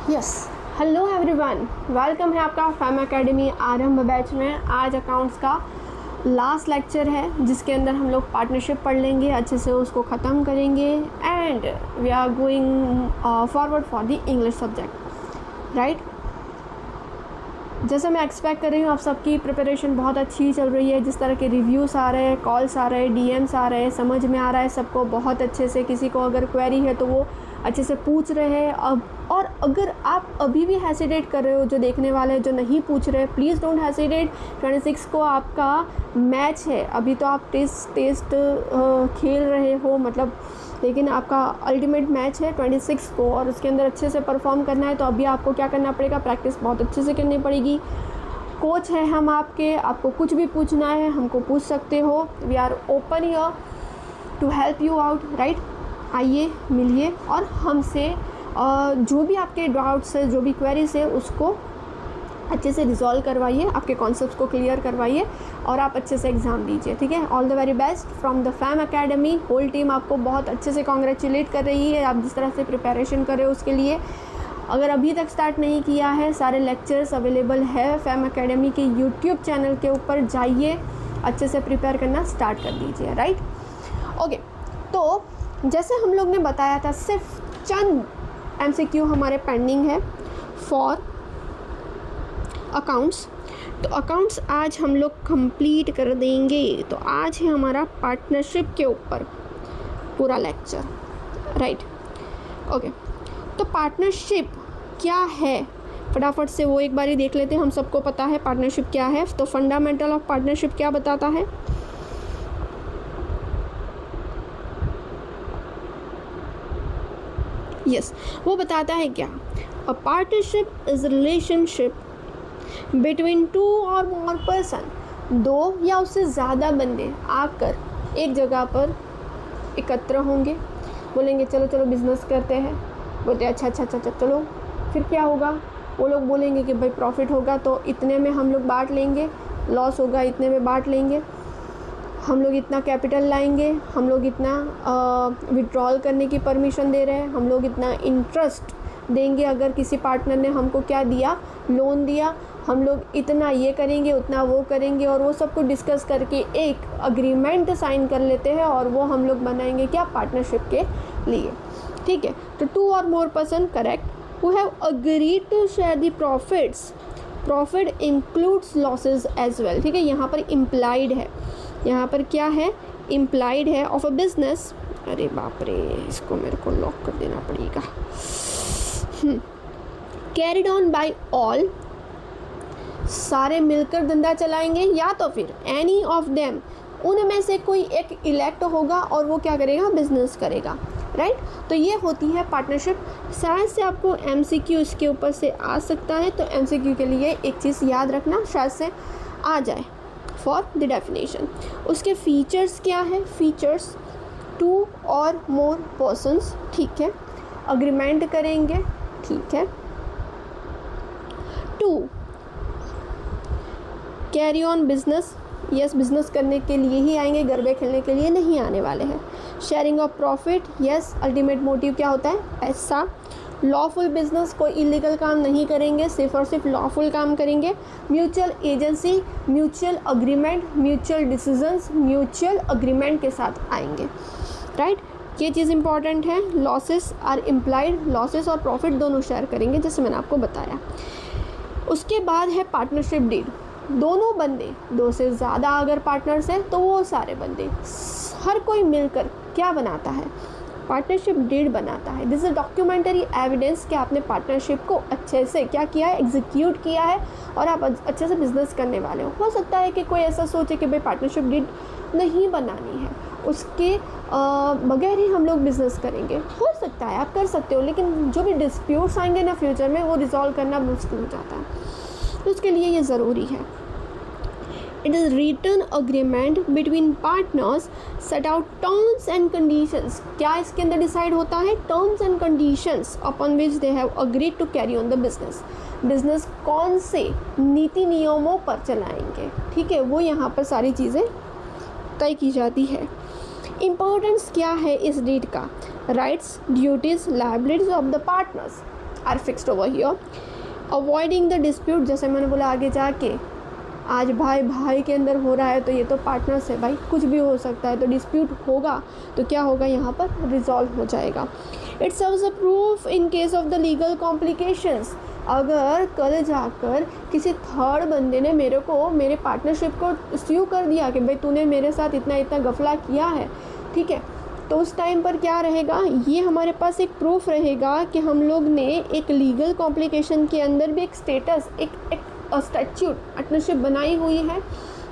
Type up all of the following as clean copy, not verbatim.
Yes, hello everyone, welcome है आपका fam academy आरंभ बैच में। आज अकाउंट्स का लास्ट लेक्चर है जिसके अंदर हम लोग पार्टनरशिप पढ़ लेंगे, अच्छे से उसको ख़त्म करेंगे and we are going forward for the English subject, right. जैसे मैं एक्सपेक्ट कर रही हूँ आप सबकी प्रिपरेशन बहुत अच्छी चल रही है। जिस तरह के रिव्यूज़ आ रहे हैं, कॉल्स आ रहे हैं, डीएम्स आ रहे हैं, समझ में आ रहा है सबको बहुत अच्छे से। किसी को अगर क्वेरी है तो वो अच्छे से पूछ रहे हैं। अब और अगर आप अभी भी हेसिटेट कर रहे हो, जो देखने वाले हैं जो नहीं पूछ रहे, प्लीज़ डोंट हेसिटेट। 26 को आपका मैच है। अभी तो आप टेस्ट खेल रहे हो मतलब, लेकिन आपका अल्टीमेट मैच है 26 को और उसके अंदर अच्छे से परफॉर्म करना है। तो अभी आपको क्या करना पड़ेगा, प्रैक्टिस बहुत अच्छे से करनी पड़ेगी। कोच है हम आपके, आपको कुछ भी पूछना है हमको पूछ सकते हो। We are open here to help you out, right. आइए मिलिए और हमसे जो भी आपके डाउट्स है, जो भी क्वेरीज है, उसको अच्छे से रिजॉल्व करवाइए, आपके कॉन्सेप्ट्स को क्लियर करवाइए और आप अच्छे से एग्ज़ाम दीजिए, ठीक है। All the very best from the Fam academy. Whole team आपको बहुत अच्छे से कॉन्ग्रेचुलेट कर रही है, आप जिस तरह से प्रिपरेशन कर रहे हो उसके लिए। अगर अभी तक स्टार्ट नहीं किया है, सारे लेक्चर्स अवेलेबल है फैम एकेडमी के यूट्यूब चैनल के ऊपर, जाइए अच्छे से प्रिपेयर करना स्टार्ट कर दीजिए, राइट। ओके, तो जैसे हम लोग ने बताया था, सिर्फ चंद MCQ हमारे पेंडिंग है फॉर अकाउंट्स। तो अकाउंट्स आज हम लोग कंप्लीट कर देंगे। तो आज है हमारा पार्टनरशिप के ऊपर पूरा लेक्चर, राइट। ओके, तो पार्टनरशिप क्या है फटाफट से वो एक बार ही देख लेते हैं। हम सबको पता है पार्टनरशिप क्या है। तो फंडामेंटल ऑफ पार्टनरशिप क्या बताता है? यस, वो बताता है क्या? A partnership is relationship between two और मोर पर्सन। दो या उससे ज़्यादा बंदे आकर एक जगह पर एकत्र होंगे, बोलेंगे चलो चलो बिज़नेस करते हैं। बोलते अच्छा अच्छा अच्छा चलो, फिर क्या होगा? वो लोग बोलेंगे कि भाई प्रॉफिट होगा तो इतने में हम लोग बांट लेंगे, लॉस होगा इतने में बांट लेंगे, हम लोग इतना कैपिटल लाएंगे, हम लोग इतना विड्रॉल करने की परमिशन दे रहे हैं, हम लोग इतना इंटरेस्ट देंगे अगर किसी पार्टनर ने हमको क्या दिया, लोन दिया, हम लोग इतना ये करेंगे उतना वो करेंगे। और वो सब को डिस्कस करके एक अग्रीमेंट साइन कर लेते हैं और वो हम लोग बनाएंगे क्या, पार्टनरशिप के लिए, ठीक है। तो टू और more person, correct, who have agreed to share the profits. Profit includes losses as well, ठीक है। यहाँ पर इम्प्लाइड है, यहाँ पर क्या है, इम्प्लाइड है ऑफ अ बिजनेस। अरे बाप रे, इसको मेरे को लॉक कर देना पड़ेगा। कैरिड ऑन बाय ऑल, सारे मिलकर धंधा चलाएंगे, या तो फिर एनी ऑफ देम, उनमें से कोई एक इलेक्ट होगा और वो क्या करेगा, बिजनेस करेगा, राइट। तो ये होती है पार्टनरशिप। शायद से आपको MCQ इसके ऊपर से आ सकता है, तो MCQ के लिए एक चीज़ याद रखना, शायद से आ जाए फॉर द डेफिनेशन। उसके फीचर्स क्या है? फीचर्स टू और मोर पर्सन्स, ठीक है, अग्रीमेंट करेंगे, ठीक है। To, carry on business, yes, business करने के लिए ही आएंगे, गरबे खेलने के लिए नहीं आने वाले हैं। Sharing of profit, yes, ultimate motive क्या होता है, पैसा। लॉफुल बिजनेस, कोई इलीगल काम नहीं करेंगे, सिर्फ और सिर्फ लॉफुल काम करेंगे। Mutual agency, mutual agreement, mutual decisions, mutual agreement के साथ आएंगे, राइट। ये चीज़ इंपॉर्टेंट है। लॉसेस आर इम्प्लाइड, लॉसेस और प्रॉफिट दोनों शेयर करेंगे, जैसे मैंने आपको बताया। उसके बाद है पार्टनरशिप डीड। दोनों बंदे, दो से ज़्यादा अगर पार्टनर्स हैं तो वो सारे बंदे, हर कोई मिलकर क्या बनाता है, पार्टनरशिप डीड बनाता है। दिस इज डॉक्यूमेंटरी एविडेंस कि आपने पार्टनरशिप को अच्छे से क्या किया है, एग्जीक्यूट किया है और आप अच्छे से बिजनेस करने वाले हो सकता है कि कोई ऐसा सोचे कि भाई पार्टनरशिप डीड नहीं बनानी है, उसके बगैर ही हम लोग बिज़नेस करेंगे। हो सकता है आप कर सकते हो, लेकिन जो भी डिस्प्यूट्स आएंगे ना फ्यूचर में, वो रिजॉल्व करना मुश्किल हो जाता है, तो उसके लिए ये ज़रूरी है। It is written agreement between partners set out terms and conditions. क्या इसके अंदर डिसाइड होता है, terms and conditions upon which they have agreed to carry on the business. Business कौन से नीति नियमों पर चलाएंगे, ठीक है, वो यहाँ पर सारी चीज़ें तय की जाती है। इम्पोर्टेंस क्या है इस डीड का, rights, duties, liabilities of the partners. Are fixed over here. Avoiding the dispute, जैसे मैंने बोला आगे जाके आज भाई भाई के अंदर हो रहा है तो ये तो पार्टनर्स है भाई, कुछ भी हो सकता है, तो डिस्प्यूट होगा तो क्या होगा यहाँ पर रिजॉल्व हो जाएगा। It serves a proof in case of the legal complications, अगर कल जाकर किसी थर्ड बंदे ने मेरे को मेरे पार्टनरशिप को स्यू कर दिया कि भाई तूने मेरे साथ इतना इतना गफला किया है, ठीक है, तो उस टाइम पर क्या रहेगा, ये हमारे पास एक प्रूफ रहेगा कि हम लोग ने एक लीगल कॉम्प्लिकेशन के अंदर भी एक स्टेटस, एक स्टैट्यूट पार्टनरशिप बनाई हुई है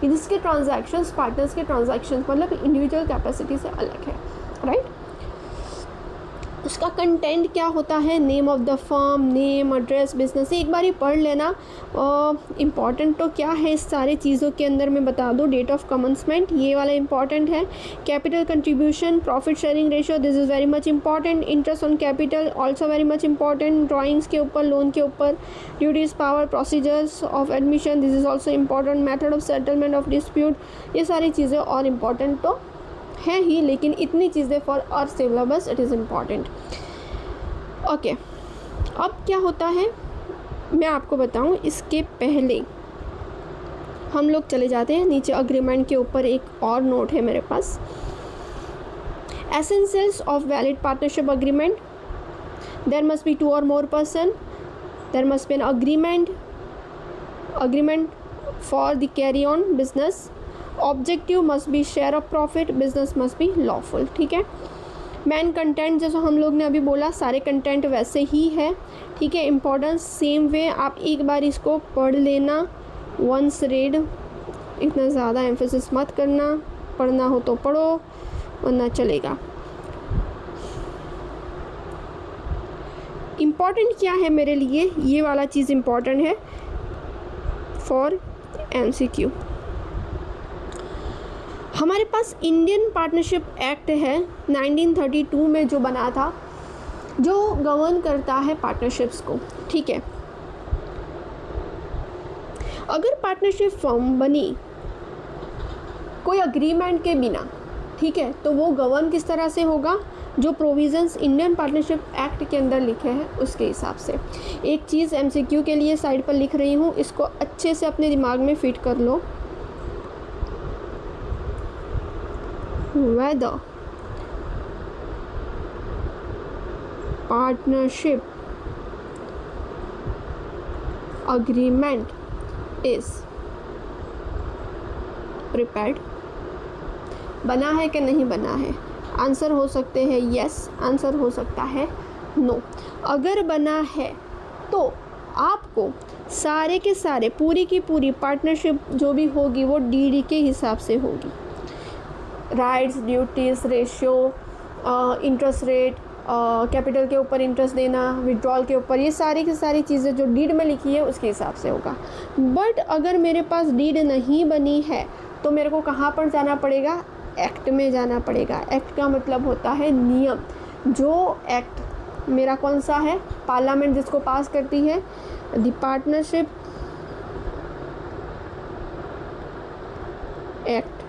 जिसके ट्रांजैक्शंस पार्टनर्स के ट्रांजैक्शंस मतलब इंडिविजुअल कैपेसिटी से अलग है, राइट। उसका कंटेंट क्या होता है, name of the firm, name, address, business, एक बार ही पढ़ लेना। इम्पॉर्टेंट तो क्या है इस सारी चीज़ों के अंदर मैं बता दूँ, डेट ऑफ कमेंसमेंट ये वाला इम्पॉर्टेंट है, capital contribution, profit sharing ratio, this is very much important, interest on capital also very much important, drawings के ऊपर, लोन के ऊपर, duties, power, procedures of admission, this is also important, method of settlement of dispute, ये सारी चीज़ें और important तो है ही, लेकिन इतनी चीज़ें for our syllabus it is important. Okay, अब क्या होता है मैं आपको बताऊं, इसके पहले हम लोग चले जाते हैं नीचे अग्रीमेंट के ऊपर। एक और नोट है मेरे पास, essentials of valid partnership agreement, there must be 2 or more person, there must be an agreement for the carry on business, objective must be share of profit, business must be lawful, ठीक है। Main content जैसा हम लोग ने अभी बोला सारे content वैसे ही है, ठीक है। इम्पोर्टेंस सेम वे, आप एक बार इसको पढ़ लेना, वंस रीड, इतना ज़्यादा एम्फेसिस मत करना, पढ़ना हो तो पढ़ो वरना चलेगा। इम्पॉर्टेंट क्या है मेरे लिए, ये वाला चीज़ इम्पॉर्टेंट है फॉर MCQ। हमारे पास इंडियन पार्टनरशिप एक्ट है 1932 में जो बना था, जो गवर्न करता है पार्टनरशिप्स को, ठीक है। अगर पार्टनरशिप फर्म बनी कोई अग्रीमेंट के बिना, ठीक है, तो वो गवर्न किस तरह से होगा, जो प्रोविजंस इंडियन पार्टनरशिप एक्ट के अंदर लिखे हैं उसके हिसाब से। एक चीज़ MCQ के लिए साइड पर लिख रही हूँ, इसको अच्छे से अपने दिमाग में फिट कर लो। Whether partnership agreement is prepared, बना है कि नहीं बना है, आंसर हो सकते हैं यस, आंसर हो सकता है नो। अगर बना है तो आपको सारे के सारे पूरी की पूरी पार्टनरशिप जो भी होगी वो DD के हिसाब से होगी, rights, duties, ratio, interest rate, capital के ऊपर इंटरेस्ट देना, विड्रॉल के ऊपर, ये सारी की सारी चीज़ें जो डीड में लिखी है उसके हिसाब से होगा। बट अगर मेरे पास डीड नहीं बनी है तो मेरे को कहाँ पर जाना पड़ेगा, एक्ट में जाना पड़ेगा। एक्ट का मतलब होता है नियम। जो एक्ट मेरा कौन सा है, पार्लियामेंट जिसको पास करती है, द पार्टनरशिप एक्ट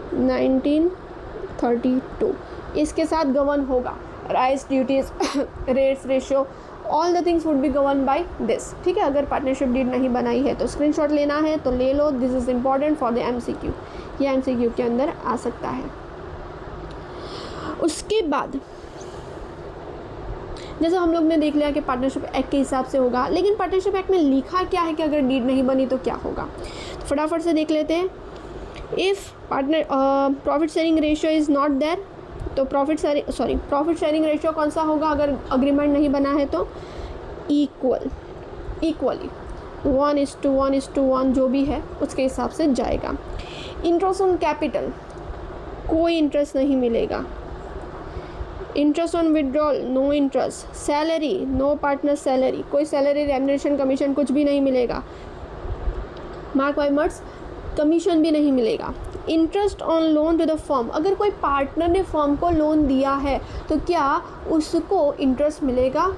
1932, इसके साथ गवर्न होगा। Rights, duties, rates, ratio, all the things would be govern by this, ठीक है। अगर पार्टनरशिप डीड नहीं बनाई है तो स्क्रीनशॉट लेना है तो ले लो, this is important for the MCQ, ये MCQ के अंदर आ सकता है। उसके बाद जैसे हम लोग ने देख लिया कि पार्टनरशिप एक्ट के हिसाब से होगा, लेकिन पार्टनरशिप एक्ट में लिखा क्या है कि अगर डीड नहीं बनी तो क्या होगा, तो फटाफट से देख लेते हैं। If profit sharing ratio is not there, तो प्रॉफिट शेयरिंग रेशियो कौन सा होगा अगर अग्रीमेंट नहीं बना है तो इक्वली 1:1:1 जो भी है उसके हिसाब से जाएगा। इंटरेस्ट ऑन कैपिटल कोई इंटरेस्ट नहीं मिलेगा, interest on withdrawal no interest, salary no partner salary, कोई सैलरी, रेम्युनरेशन, कमीशन कुछ भी नहीं मिलेगा, मार्क बाय मर्ट्स कमीशन भी नहीं मिलेगा। Interest on loan to the firm, अगर कोई पार्टनर ने फर्म को लोन दिया है तो क्या उसको इंटरेस्ट मिलेगा,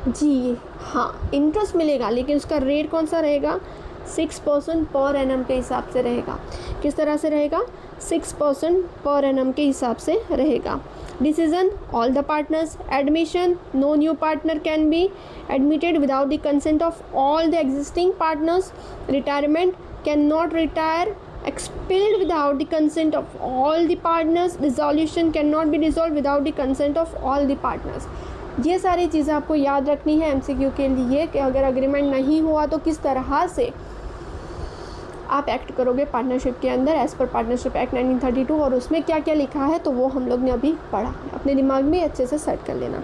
जी हाँ इंटरेस्ट मिलेगा, लेकिन उसका रेट कौन सा रहेगा, 6% पर एनम के हिसाब से रहेगा। किस तरह से रहेगा, 6% पर एनम के हिसाब से रहेगा। Decision, all the partners. Admission, no new partner can be admitted without the consent of all the existing partners. Retirement, cannot retire expelled without the consent of all the partners. Dissolution, cannot be dissolved without the consent of all the partners. ये सारी चीज़ें आपको याद रखनी है MCQ के लिए कि अगर अग्रीमेंट नहीं हुआ तो किस तरह से आप एक्ट करोगे पार्टनरशिप के अंदर एज़ पर पार्टनरशिप एक्ट 1932, और उसमें क्या क्या लिखा है तो वो हम लोग ने अभी पढ़ा, अपने दिमाग में अच्छे से सेट कर लेना।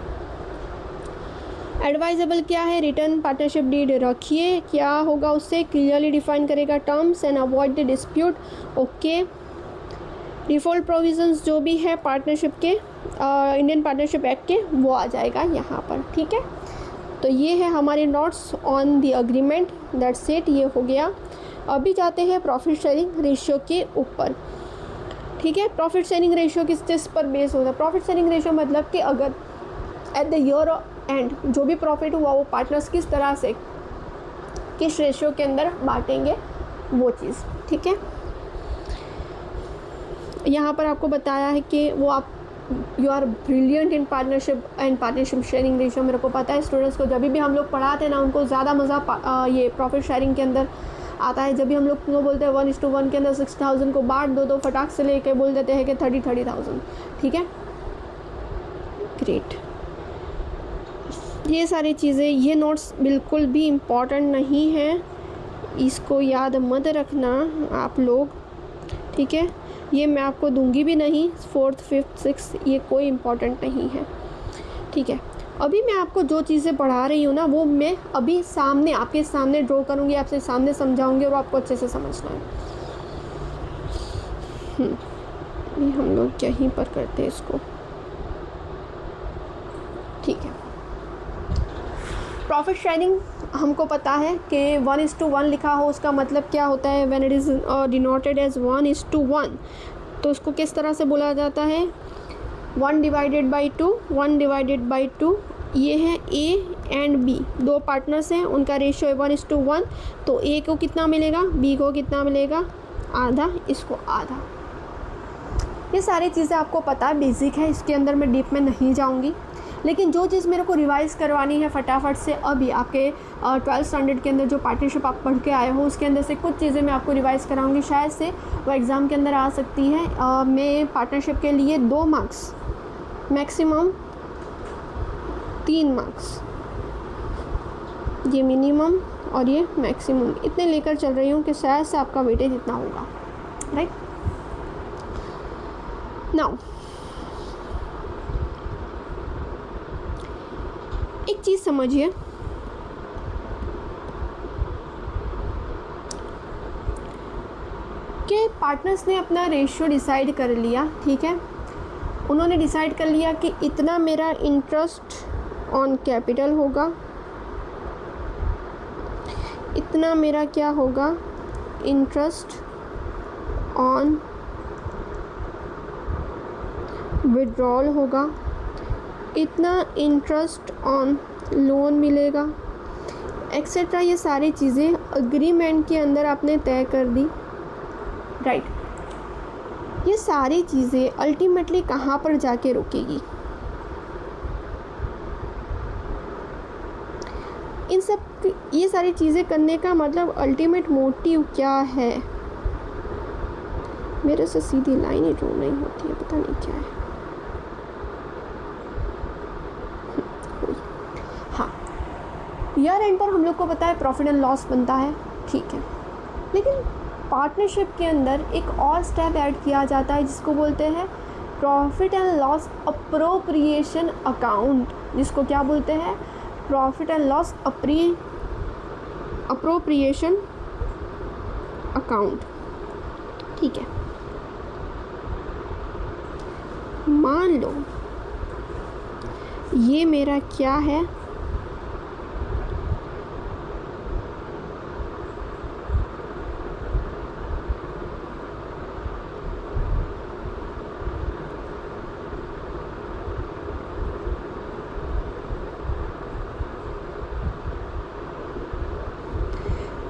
एडवाइजेबल क्या है, रिटर्न पार्टनरशिप डीड रखिए, क्या होगा उससे क्लियरली डिफाइन करेगा terms and avoid the dispute. Okay, default provisions जो भी है पार्टनरशिप के इंडियन पार्टनरशिप एक्ट के वो आ जाएगा यहाँ पर। ठीक है, तो ये है हमारे notes on the agreement, that's it, ये हो गया। अभी जाते हैं प्रॉफिट शेयरिंग रेशियो के ऊपर। ठीक है, प्रॉफिट शेयरिंग रेशियो किस पर बेस होता है? प्रॉफिट शेयरिंग रेशियो मतलब कि अगर एट द ईयर एंड जो भी प्रॉफिट हुआ वो पार्टनर्स किस तरह से किस रेशियो के अंदर बांटेंगे वो चीज़। ठीक है, यहाँ पर आपको बताया है कि वो आप you are brilliant in partnership and partnership sharing ratio. मेरे को पता है स्टूडेंट्स को जब भी हम लोग पढ़ाते हैं ना उनको ज़्यादा मज़ा ये प्रॉफिट शेयरिंग के अंदर आता है। जब भी हम लोग को बोलते हैं 1:1 के अंदर 6000 को बांट दो तो फटाक से लेके बोल देते हैं कि 30,000। ठीक है, ग्रेट। ये सारी चीज़ें, ये नोट्स बिल्कुल भी इम्पॉर्टेंट नहीं है, इसको याद मत रखना आप लोग। ठीक है, ये मैं आपको दूंगी भी नहीं, 4th 5th 6th ये कोई इम्पॉर्टेंट नहीं है। ठीक है, अभी मैं आपको जो चीज़ें पढ़ा रही हूँ ना वो मैं अभी सामने आपके सामने ड्रॉ करूँगी, आपसे सामने समझाऊँगी और आपको अच्छे से समझना है। ये हम लोग यहीं पर करते हैं इसको। ठीक है, प्रॉफिट शेयरिंग हमको पता है कि 1:1 लिखा हो उसका मतलब क्या होता है, when it is denoted as 1:1 तो उसको किस तरह से बोला जाता है, 1/2, 1/2। ये है ए एंड बी, दो पार्टनर्स हैं, उनका रेशियो है 1:1, तो ए को कितना मिलेगा, बी को कितना मिलेगा, आधा, इसको आधा। ये सारी चीज़ें आपको पता है, बेसिक है, इसके अंदर मैं डीप में नहीं जाऊंगी। लेकिन जो चीज़ मेरे को रिवाइज़ करवानी है फटाफट से अभी आपके 12th स्टैंडर्ड के अंदर जो पार्टनरशिप आप पढ़ के आए हो उसके अंदर से कुछ चीज़ें मैं आपको रिवाइज़ कराऊंगी, शायद से वो एग्ज़ाम के अंदर आ सकती है। मैं पार्टनरशिप के लिए 2 मार्क्स मैक्सिमम 3 मार्क्स, ये मिनिमम और ये मैक्सिमम, इतने लेकर चल रही हूँ कि शायद से आपका वेटेज इतना होगा। राइट, नाउ एक चीज़ समझिए, कि पार्टनर्स ने अपना रेशियो डिसाइड कर लिया। ठीक है, उन्होंने डिसाइड कर लिया कि इतना मेरा इंटरेस्ट ऑन कैपिटल होगा, इतना मेरा क्या होगा, इंटरेस्ट ऑन विड्रॉल होगा, इतना इंटरेस्ट ऑन लोन मिलेगा, एक्सेट्रा। ये सारी चीज़ें अग्रीमेंट के अंदर आपने तय कर दी। राइट, ये सारी चीज़ें अल्टीमेटली कहाँ पर जाके रुकेगी, इन सब ये सारी चीज़ें करने का मतलब अल्टीमेट मोटिव क्या है? मेरे से सीधी लाइन ही ड्रॉ नहीं होती है, पता नहीं क्या है। हाँ, ईयर एंड पर हम लोग को पता है प्रॉफिट एंड लॉस बनता है। ठीक है, लेकिन पार्टनरशिप के अंदर एक और स्टेप ऐड किया जाता है जिसको बोलते हैं profit and loss appropriation account, जिसको क्या बोलते हैं, profit and loss appropriation account. ठीक है, मान लो ये मेरा क्या है,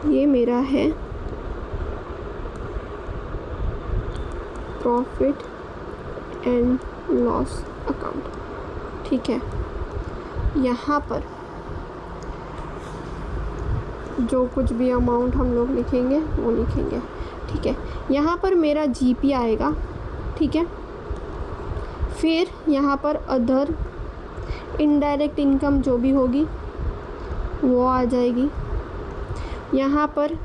ये मेरा है प्रॉफिट एंड लॉस अकाउंट। ठीक है, यहाँ पर जो कुछ भी अमाउंट हम लोग लिखेंगे वो लिखेंगे। ठीक है, यहाँ पर मेरा जीपी आएगा। ठीक है, फिर यहाँ पर अदर इनडायरेक्ट इनकम जो भी होगी वो आ जाएगी। यहाँ पर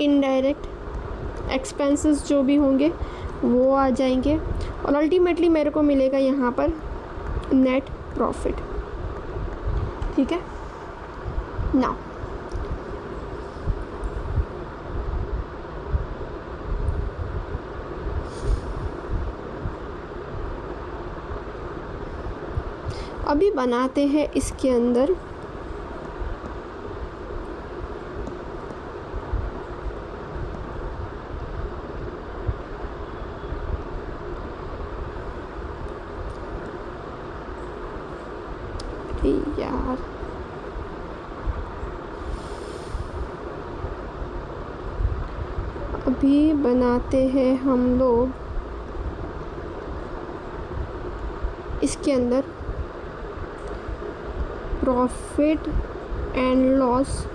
इनडायरेक्ट एक्सपेंसेस जो भी होंगे वो आ जाएंगे और अल्टीमेटली मेरे को मिलेगा यहाँ पर नेट प्रॉफिट। ठीक है, नाउ अभी बनाते हैं इसके अंदर यार अभी बनाते हैं हम लोग इसके अंदर profit and loss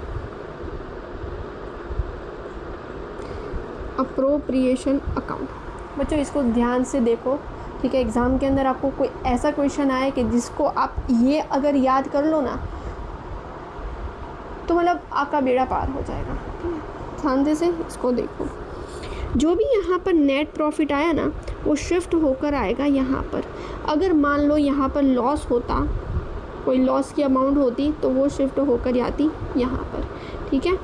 appropriation account. बच्चों इसको ध्यान से देखो। ठीक है, एग्ज़ाम के अंदर आपको कोई ऐसा क्वेश्चन आए कि जिसको आप ये अगर याद कर लो ना तो मतलब आपका बेड़ा पार हो जाएगा। ध्यान से इसको देखो। जो भी यहाँ पर नेट प्रॉफिट आया ना वो शिफ्ट होकर आएगा यहाँ पर। अगर मान लो यहाँ पर लॉस होता, कोई लॉस की अमाउंट होती तो वो शिफ्ट होकर आती यहाँ पर। ठीक है,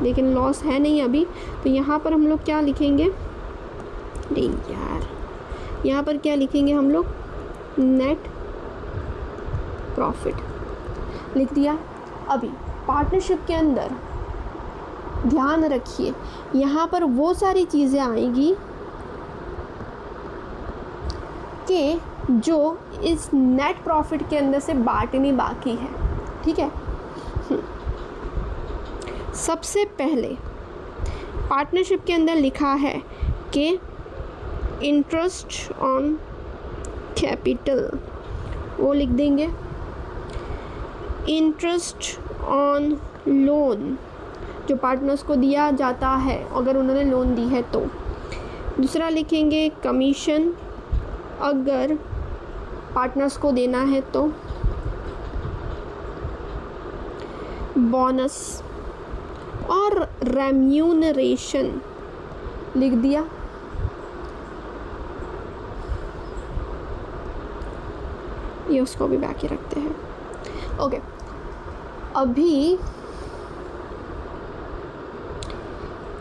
लेकिन लॉस है नहीं अभी, तो यहाँ पर हम लोग क्या लिखेंगे? अरे यार, यहाँ पर क्या लिखेंगे हम लोग? नेट प्रॉफिट लिख दिया। अभी पार्टनरशिप के अंदर ध्यान रखिए, यहाँ पर वो सारी चीज़ें आएंगी कि जो इस नेट प्रॉफिट के अंदर से बांटनी बाकी है। ठीक है, सबसे पहले पार्टनरशिप के अंदर लिखा है कि इंटरेस्ट ऑन कैपिटल, वो लिख देंगे। इंटरेस्ट ऑन लोन जो पार्टनर्स को दिया जाता है अगर उन्होंने लोन दी है तो। दूसरा लिखेंगे कमीशन अगर पार्टनर्स को देना है तो। बोनस और रेम्यूनरेशन लिख दिया। ये उसको भी बाकी रखते हैं। ओके, अभी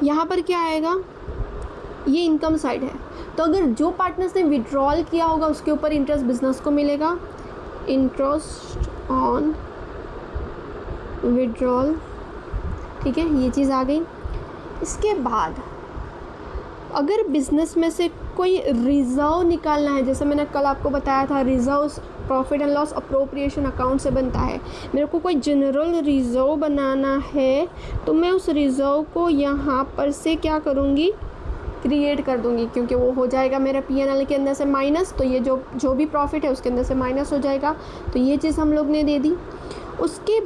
यहाँ पर क्या आएगा? ये इनकम साइड है, तो अगर जो पार्टनर्स ने विड्रॉल किया होगा उसके ऊपर इंटरेस्ट बिजनेस को मिलेगा। Interest on withdrawal. ठीक है, ये चीज़ आ गई। इसके बाद अगर बिजनेस में से कोई रिजर्व निकालना है, जैसे मैंने कल आपको बताया था, reserve profit and loss appropriation account से बनता है। मेरे को कोई जनरल रिजर्व बनाना है तो मैं उस रिजर्व को यहाँ पर से क्या करूँगी? क्रिएट कर दूँगी, क्योंकि वो हो जाएगा मेरा P&L के अंदर से माइनस, तो ये जो भी प्रॉफिट है उसके अंदर से माइनस हो जाएगा। तो ये चीज़ हम लोग ने दे दी। उसके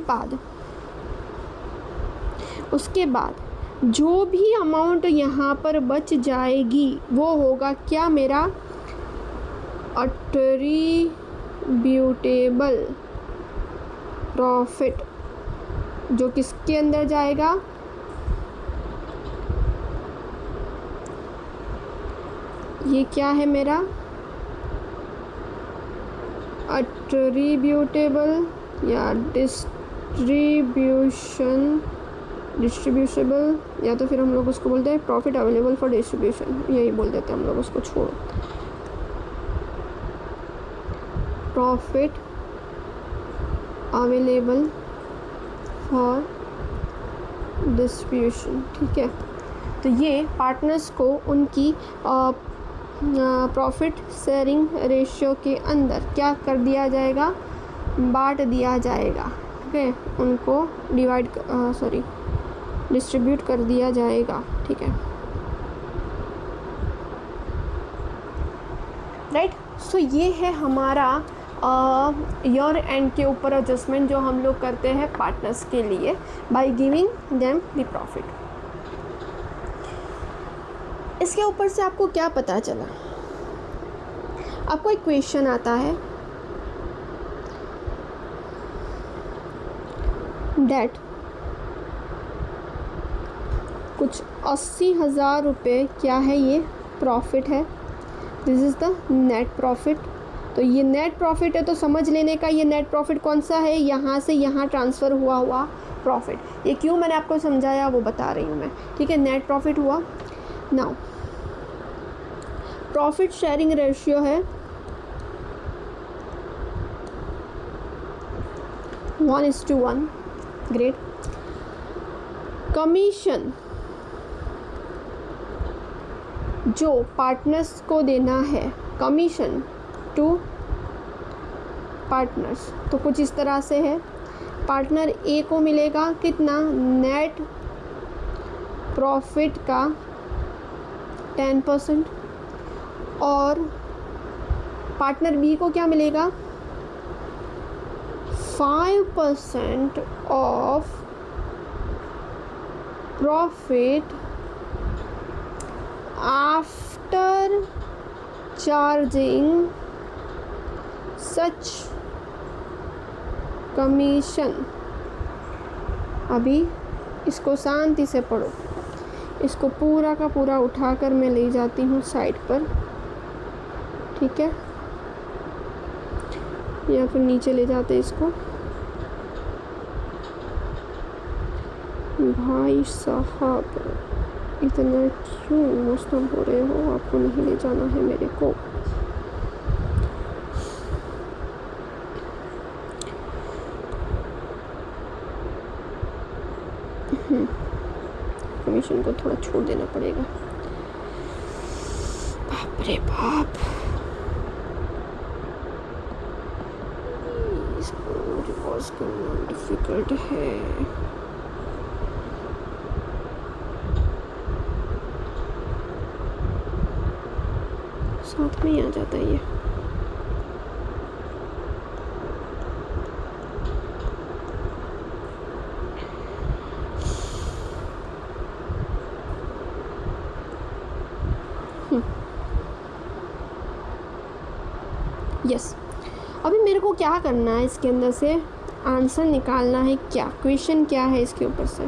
बाद जो भी अमाउंट यहाँ पर बच जाएगी वो होगा क्या? मेरा अट्रीब्यूटेबल प्रॉफिट, जो किसके अंदर जाएगा? ये क्या है मेरा? अट्रीब्यूटेबल या डिस्ट्रीब्यूशेबल, या तो फिर हम लोग उसको बोलते हैं प्रॉफिट अवेलेबल फॉर डिस्ट्रीब्यूशन, यही बोल देते हैं हम लोग उसको। छोड़ो, प्रॉफिट अवेलेबल फॉर डिस्ट्रीब्यूशन। ठीक है, तो ये पार्टनर्स को उनकी प्रॉफिट शेयरिंग रेशियो के अंदर क्या कर दिया जाएगा? बांट दिया जाएगा। ठीक है, उनको डिस्ट्रीब्यूट कर दिया जाएगा। ठीक है, राइट। सो ये है हमारा ईयर एंड के ऊपर एडजस्टमेंट जो हम लोग करते हैं पार्टनर्स के लिए by giving them the profit. इसके ऊपर से आपको क्या पता चला? आपको एक क्वेश्चन आता है दैट कुछ 80,000 रुपये क्या है, ये प्रॉफिट है, this is the net profit. तो ये नेट प्रॉफिट है तो समझ लेने का ये नेट प्रॉफिट कौन सा है, यहाँ से यहाँ ट्रांसफ़र हुआ प्रॉफिट। ये क्यों मैंने आपको समझाया वो बता रही हूँ मैं, ठीक है। नेट प्रॉफिट हुआ। नाउ प्रॉफिट शेयरिंग रेशियो है 1:1, ग्रेट। कमीशन जो पार्टनर्स को देना है, कमीशन टू पार्टनर्स, तो कुछ इस तरह से है। पार्टनर ए को मिलेगा कितना, नेट प्रॉफिट का 10% और पार्टनर बी को क्या मिलेगा, 5% of profit after charging such commission. अभी इसको शांति से पढ़ो, इसको पूरा का पूरा उठाकर मैं ले जाती हूँ साइड पर, ठीक है, या फिर नीचे ले जाते इसको। भाई साहब इतना क्यों इमोशनल हो रहे हो, आपको नहीं ले जाना है मेरे को। कमीशन को थोड़ा छोड़ देना पड़ेगा। बाप रे बाप, इसको रिवर्स करना डिफिकल्ट है। साथ में ही आ जाता है ये। यस, अभी मेरे को क्या करना है, इसके अंदर से आंसर निकालना है। क्या क्वेश्चन क्या है इसके ऊपर से,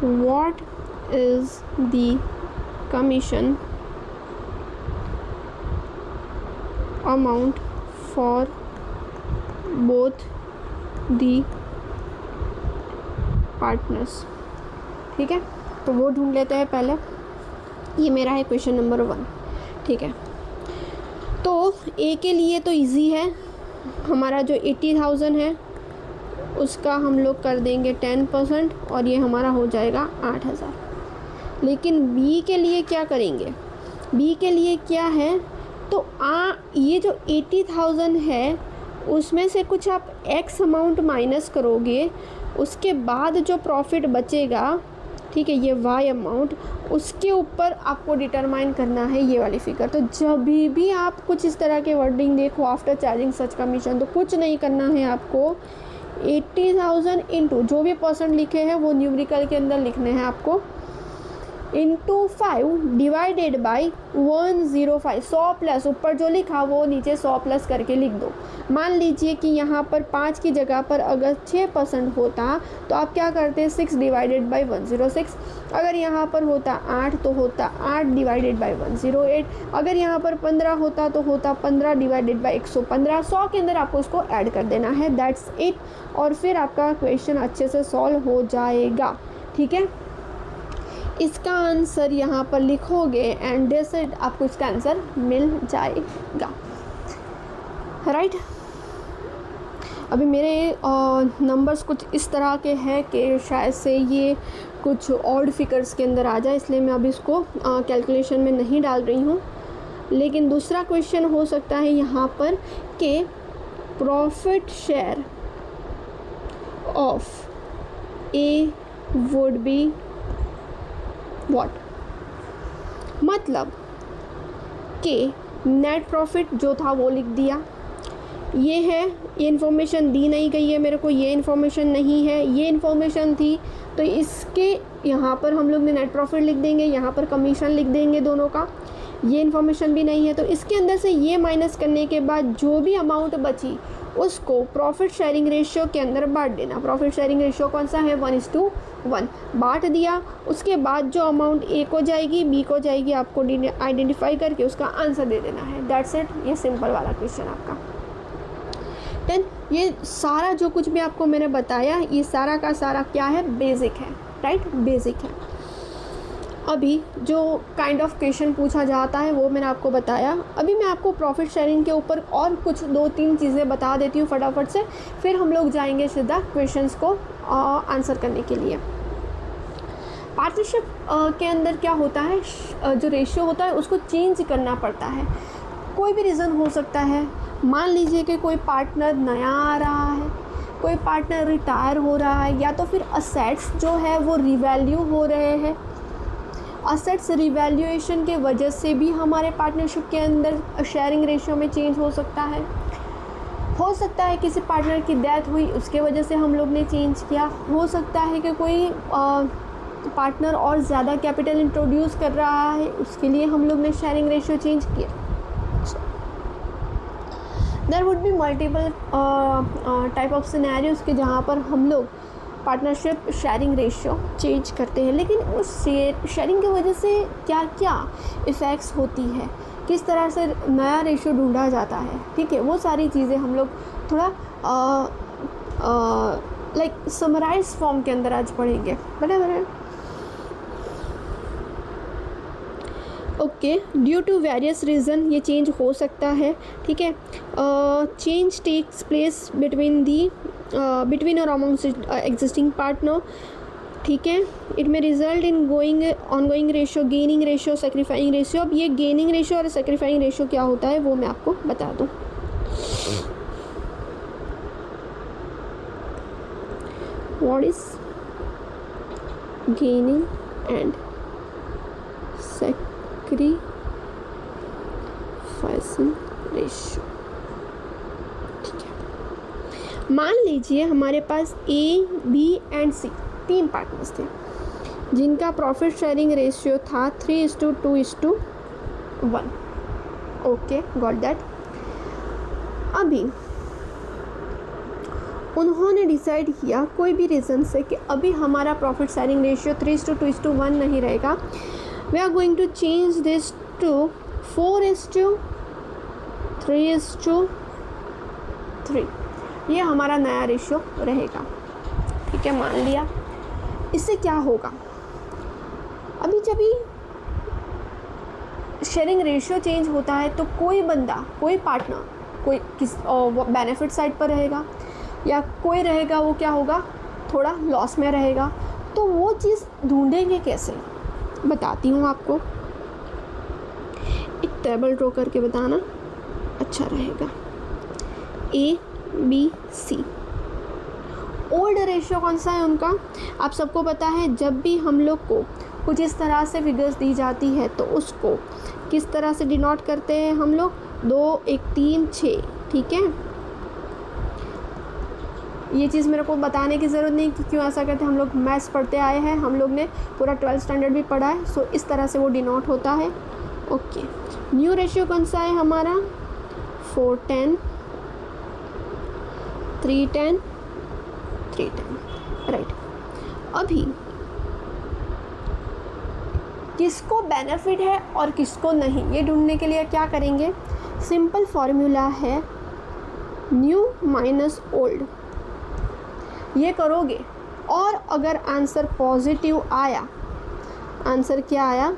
what is the commission amount for both the partners, ठीक है। तो वो ढूंढ लेते हैं पहले। ये मेरा है क्वेश्चन नंबर 1, ठीक है। तो ए के लिए तो इजी है, हमारा जो 80,000 है उसका हम लोग कर देंगे 10% और ये हमारा हो जाएगा 8,000। लेकिन बी के लिए क्या करेंगे, बी के लिए क्या है, तो ये जो 80,000 है उसमें से कुछ आप एक्स अमाउंट माइनस करोगे, उसके बाद जो प्रॉफिट बचेगा, ठीक है, ये वाई अमाउंट, उसके ऊपर आपको डिटरमाइन करना है ये वाली फिगर। तो जब भी आप कुछ इस तरह के वर्डिंग देखो आफ्टर चार्जिंग सच कमीशन, तो कुछ नहीं करना है आपको, 80,000 इंटू जो भी परसेंट लिखे हैं वो न्यूमेरिकल के अंदर लिखने हैं आपको, इंटू 5 डिवाइडेड बाई 105। 100 प्लस ऊपर जो लिखा वो नीचे 100 प्लस करके लिख दो। मान लीजिए कि यहाँ पर 5 की जगह पर अगर 6% होता तो आप क्या करते, 6 डिवाइडेड बाई 106। अगर यहाँ पर होता 8 तो होता 8 डिवाइडेड बाई 108। अगर यहाँ पर 15 होता तो होता 15 डिवाइडेड बाई 115। 100 के अंदर आपको इसको ऐड कर देना है, दैट्स इट। और फिर आपका क्वेश्चन अच्छे से सॉल्व हो जाएगा, ठीक है। इसका आंसर यहाँ पर लिखोगे एंड दिस इट, आपको इसका आंसर मिल जाएगा, राइट। अभी मेरे नंबर्स कुछ इस तरह के हैं कि शायद से ये कुछ ऑड फिगर्स के अंदर आ जाए, इसलिए मैं अभी इसको कैलकुलेशन में नहीं डाल रही हूँ। लेकिन दूसरा क्वेश्चन हो सकता है यहाँ पर कि profit share of A would be what, मतलब के नेट प्रॉफिट जो था वो लिख दिया। ये है, ये इन्फॉर्मेशन दी नहीं गई है मेरे को, ये इन्फॉर्मेशन नहीं है, ये इन्फॉर्मेशन थी, तो इसके यहाँ पर हम लोग ने नेट प्रॉफिट लिख देंगे, यहाँ पर कमीशन लिख देंगे दोनों का। ये इन्फॉर्मेशन भी नहीं है, तो इसके अंदर से ये माइनस करने के बाद जो भी अमाउंट बची उसको प्रॉफिट शेयरिंग रेशियो के अंदर बांट देना। प्रॉफिट शेयरिंग रेशियो कौन सा है, 1:1 बांट दिया। उसके बाद जो अमाउंट ए को जाएगी, बी को जाएगी, आपको आइडेंटिफाई करके उसका आंसर दे देना है। दैट्स इट, ये सिंपल वाला क्वेश्चन आपका। देन ये सारा जो कुछ भी आपको मैंने बताया, ये सारा का सारा क्या है, बेसिक है, राइट, बेसिक है। अभी जो काइंड ऑफ क्वेश्चन पूछा जाता है वो मैंने आपको बताया। अभी मैं आपको प्रॉफिट शेयरिंग के ऊपर और कुछ 2-3 चीज़ें बता देती हूँ फटाफट से, फिर हम लोग जाएंगे सीधा क्वेश्चंस को आंसर करने के लिए। पार्टनरशिप के अंदर क्या होता है, जो रेशियो होता है उसको चेंज करना पड़ता है। कोई भी रीज़न हो सकता है। मान लीजिए कि कोई पार्टनर नया आ रहा है, कोई पार्टनर रिटायर हो रहा है, या तो फिर असेट्स जो है वो रिवैल्यू हो रहे हैं। असेट्स रिवैल्यूएशन के वजह से भी हमारे पार्टनरशिप के अंदर शेयरिंग रेशियो में चेंज हो सकता है। हो सकता है किसी पार्टनर की डेथ हुई, उसके वजह से हम लोग ने चेंज किया। हो सकता है कि कोई पार्टनर और ज़्यादा कैपिटल इंट्रोड्यूस कर रहा है, उसके लिए हम लोग ने शेयरिंग रेशियो चेंज किया। There would be multiple type of scenarios के जहाँ पर हम लोग पार्टनरशिप शेयरिंग रेशियो चेंज करते हैं। लेकिन उस शेयरिंग की वजह से क्या क्या इफ़ेक्ट्स होती है, किस तरह से नया रेशियो ढूंढा जाता है, ठीक है, वो सारी चीज़ें हम लोग थोड़ा लाइक समराइज फॉर्म के अंदर आज पढ़ेंगे, बराबर है। Okay, due to various reason ये चेंज हो सकता है, ठीक है। चेंज टेक्स प्लेस बिटवीन और अमंग्स एग्जिस्टिंग पार्टनर, ठीक है। It may result in ongoing ratio, gaining ratio, sacrificing ratio. अब ये गेनिंग रेशियो और सेक्रीफाइंग रेशियो क्या होता है वो मैं आपको बता दूँ। What is gaining and sacrificing ratio, ठीक है। मान लीजिए हमारे पास ए, बी एंड सी 3 पार्टनर्स थे जिनका प्रॉफिट शेयरिंग रेशियो था 3:2:1। Okay, got that. अभी उन्होंने डिसाइड किया कोई भी रीज़न से कि अभी हमारा प्रॉफिट शेयरिंग रेशियो 3:2:1 नहीं रहेगा, we are going to change this to 4:3:3। ये हमारा नया रेशियो रहेगा, ठीक है, मान लिया। इससे क्या होगा, अभी जब भी शेयरिंग रेशियो चेंज होता है तो कोई बंदा, कोई पार्टनर, कोई किस बेनिफिट साइड पर रहेगा या कोई रहेगा वो क्या होगा, थोड़ा लॉस में रहेगा। तो वो चीज़ ढूंढेंगे कैसे, बताती हूँ आपको। एक टेबल ड्रॉ करके बताना अच्छा रहेगा। ए, बी, सी। ओल्ड रेशियो कौन सा है उनका, आप सबको पता है। जब भी हम लोग को कुछ इस तरह से फिगर्स दी जाती है तो उसको किस तरह से डिनोट करते हैं हम लोग, 2, 1, 3, 6, ठीक है। ये चीज़ मेरे को बताने की ज़रूरत नहीं कि क्यों ऐसा करते हैं, हम लोग मैथ्स पढ़ते आए हैं, हम लोग ने पूरा 12th स्टैंडर्ड भी पढ़ा है। सो इस तरह से वो डिनोट होता है। ओके, न्यू रेशियो कौन सा है हमारा, 4:10, 3:10, 3:10, राइट। अभी किसको बेनिफिट है और किसको नहीं, ये ढूंढने के लिए क्या करेंगे, सिंपल फॉर्मूला है न्यू माइनस ओल्ड। ये करोगे और अगर आंसर पॉजिटिव आया, आंसर क्या आया,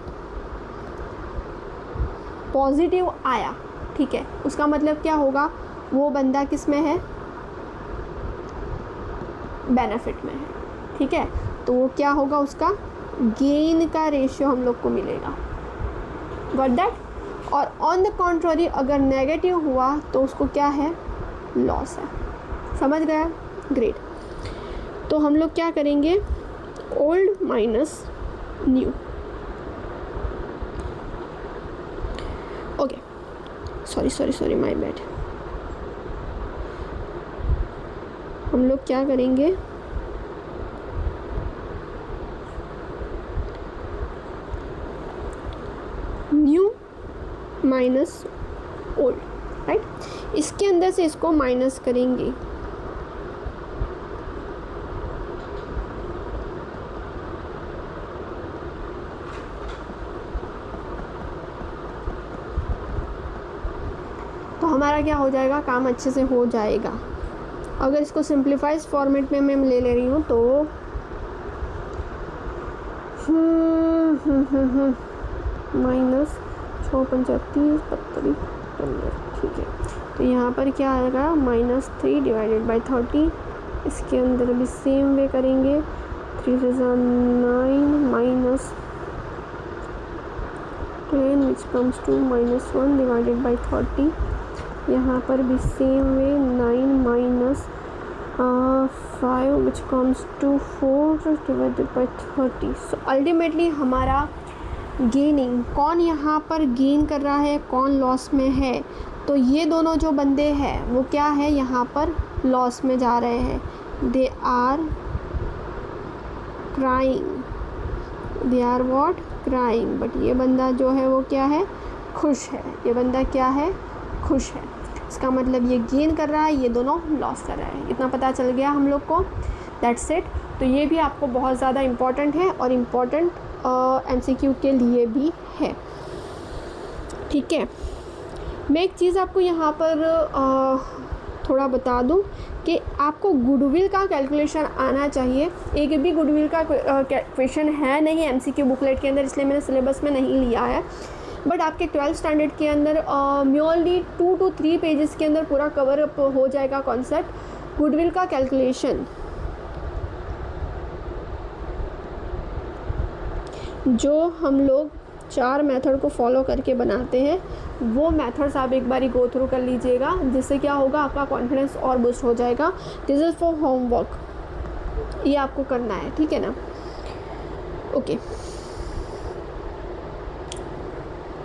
पॉजिटिव आया, ठीक है, उसका मतलब क्या होगा, वो बंदा किस में है, बेनिफिट में है, ठीक है। तो वो क्या होगा, उसका गेन का रेशियो हम लोग को मिलेगा, गॉट दैट। और ऑन द कॉन्ट्ररी अगर नेगेटिव हुआ तो उसको क्या है, लॉस है, समझ गया, ग्रेट। तो हम लोग क्या करेंगे, old minus new. Okay, sorry my bad. हम लोग क्या करेंगे, न्यू माइनस ओल्ड, राइट। इसके अंदर से इसको माइनस करेंगे, तो हमारा क्या हो जाएगा, काम अच्छे से हो जाएगा। अगर इसको सिंप्लीफाइज फॉर्मेट में मैं ले ले रही हूँ तो माइनस 6 पंचा 30 32 15, ठीक है। तो यहाँ पर क्या आएगा, -3 डिवाइडेड बाई 30। इसके अंदर भी सेम वे करेंगे, 3 से 9 minus 10 which comes to -1 divided by 30। यहाँ पर भी same way 9 minus 5 which comes to 4 divided by 30। So ultimately हमारा गेनिंग, कौन यहाँ पर गेन कर रहा है, कौन लॉस में है, तो ये दोनों जो बंदे हैं वो क्या है, यहाँ पर लॉस में जा रहे हैं। They are crying, they are what crying, but ये बंदा जो है वो क्या है, खुश है। ये बंदा क्या है, खुश है। इसका मतलब ये गेन कर रहा है, ये दोनों लॉस कर रहा है। इतना पता चल गया हम लोग को, दैट्स इट। तो ये भी आपको बहुत ज़्यादा इम्पॉर्टेंट है और इम्पॉर्टेंट MCQ के लिए भी है, ठीक है। मैं एक चीज़ आपको यहाँ पर थोड़ा बता दूँ कि आपको गुडविल का कैलकुलेशन आना चाहिए। एक भी गुडविल का क्वेश्चन है नहीं MCQ बुकलेट के अंदर, इसलिए मैंने सिलेबस में नहीं लिया है। बट आपके 12th स्टैंडर्ड के अंदर म्योरली 2 to 3 पेजेस के अंदर पूरा कवर अप हो जाएगा कॉन्सेप्ट गुडविल का कैलकुलेशन। जो हम लोग 4 मेथड को फॉलो करके बनाते हैं, वो मेथड्स आप एक बारी गो थ्रू कर लीजिएगा, जिससे क्या होगा, आपका कॉन्फिडेंस और बूस्ट हो जाएगा। दिस इज़ फॉर होमवर्क, ये आपको करना है, ठीक है ना। ओके,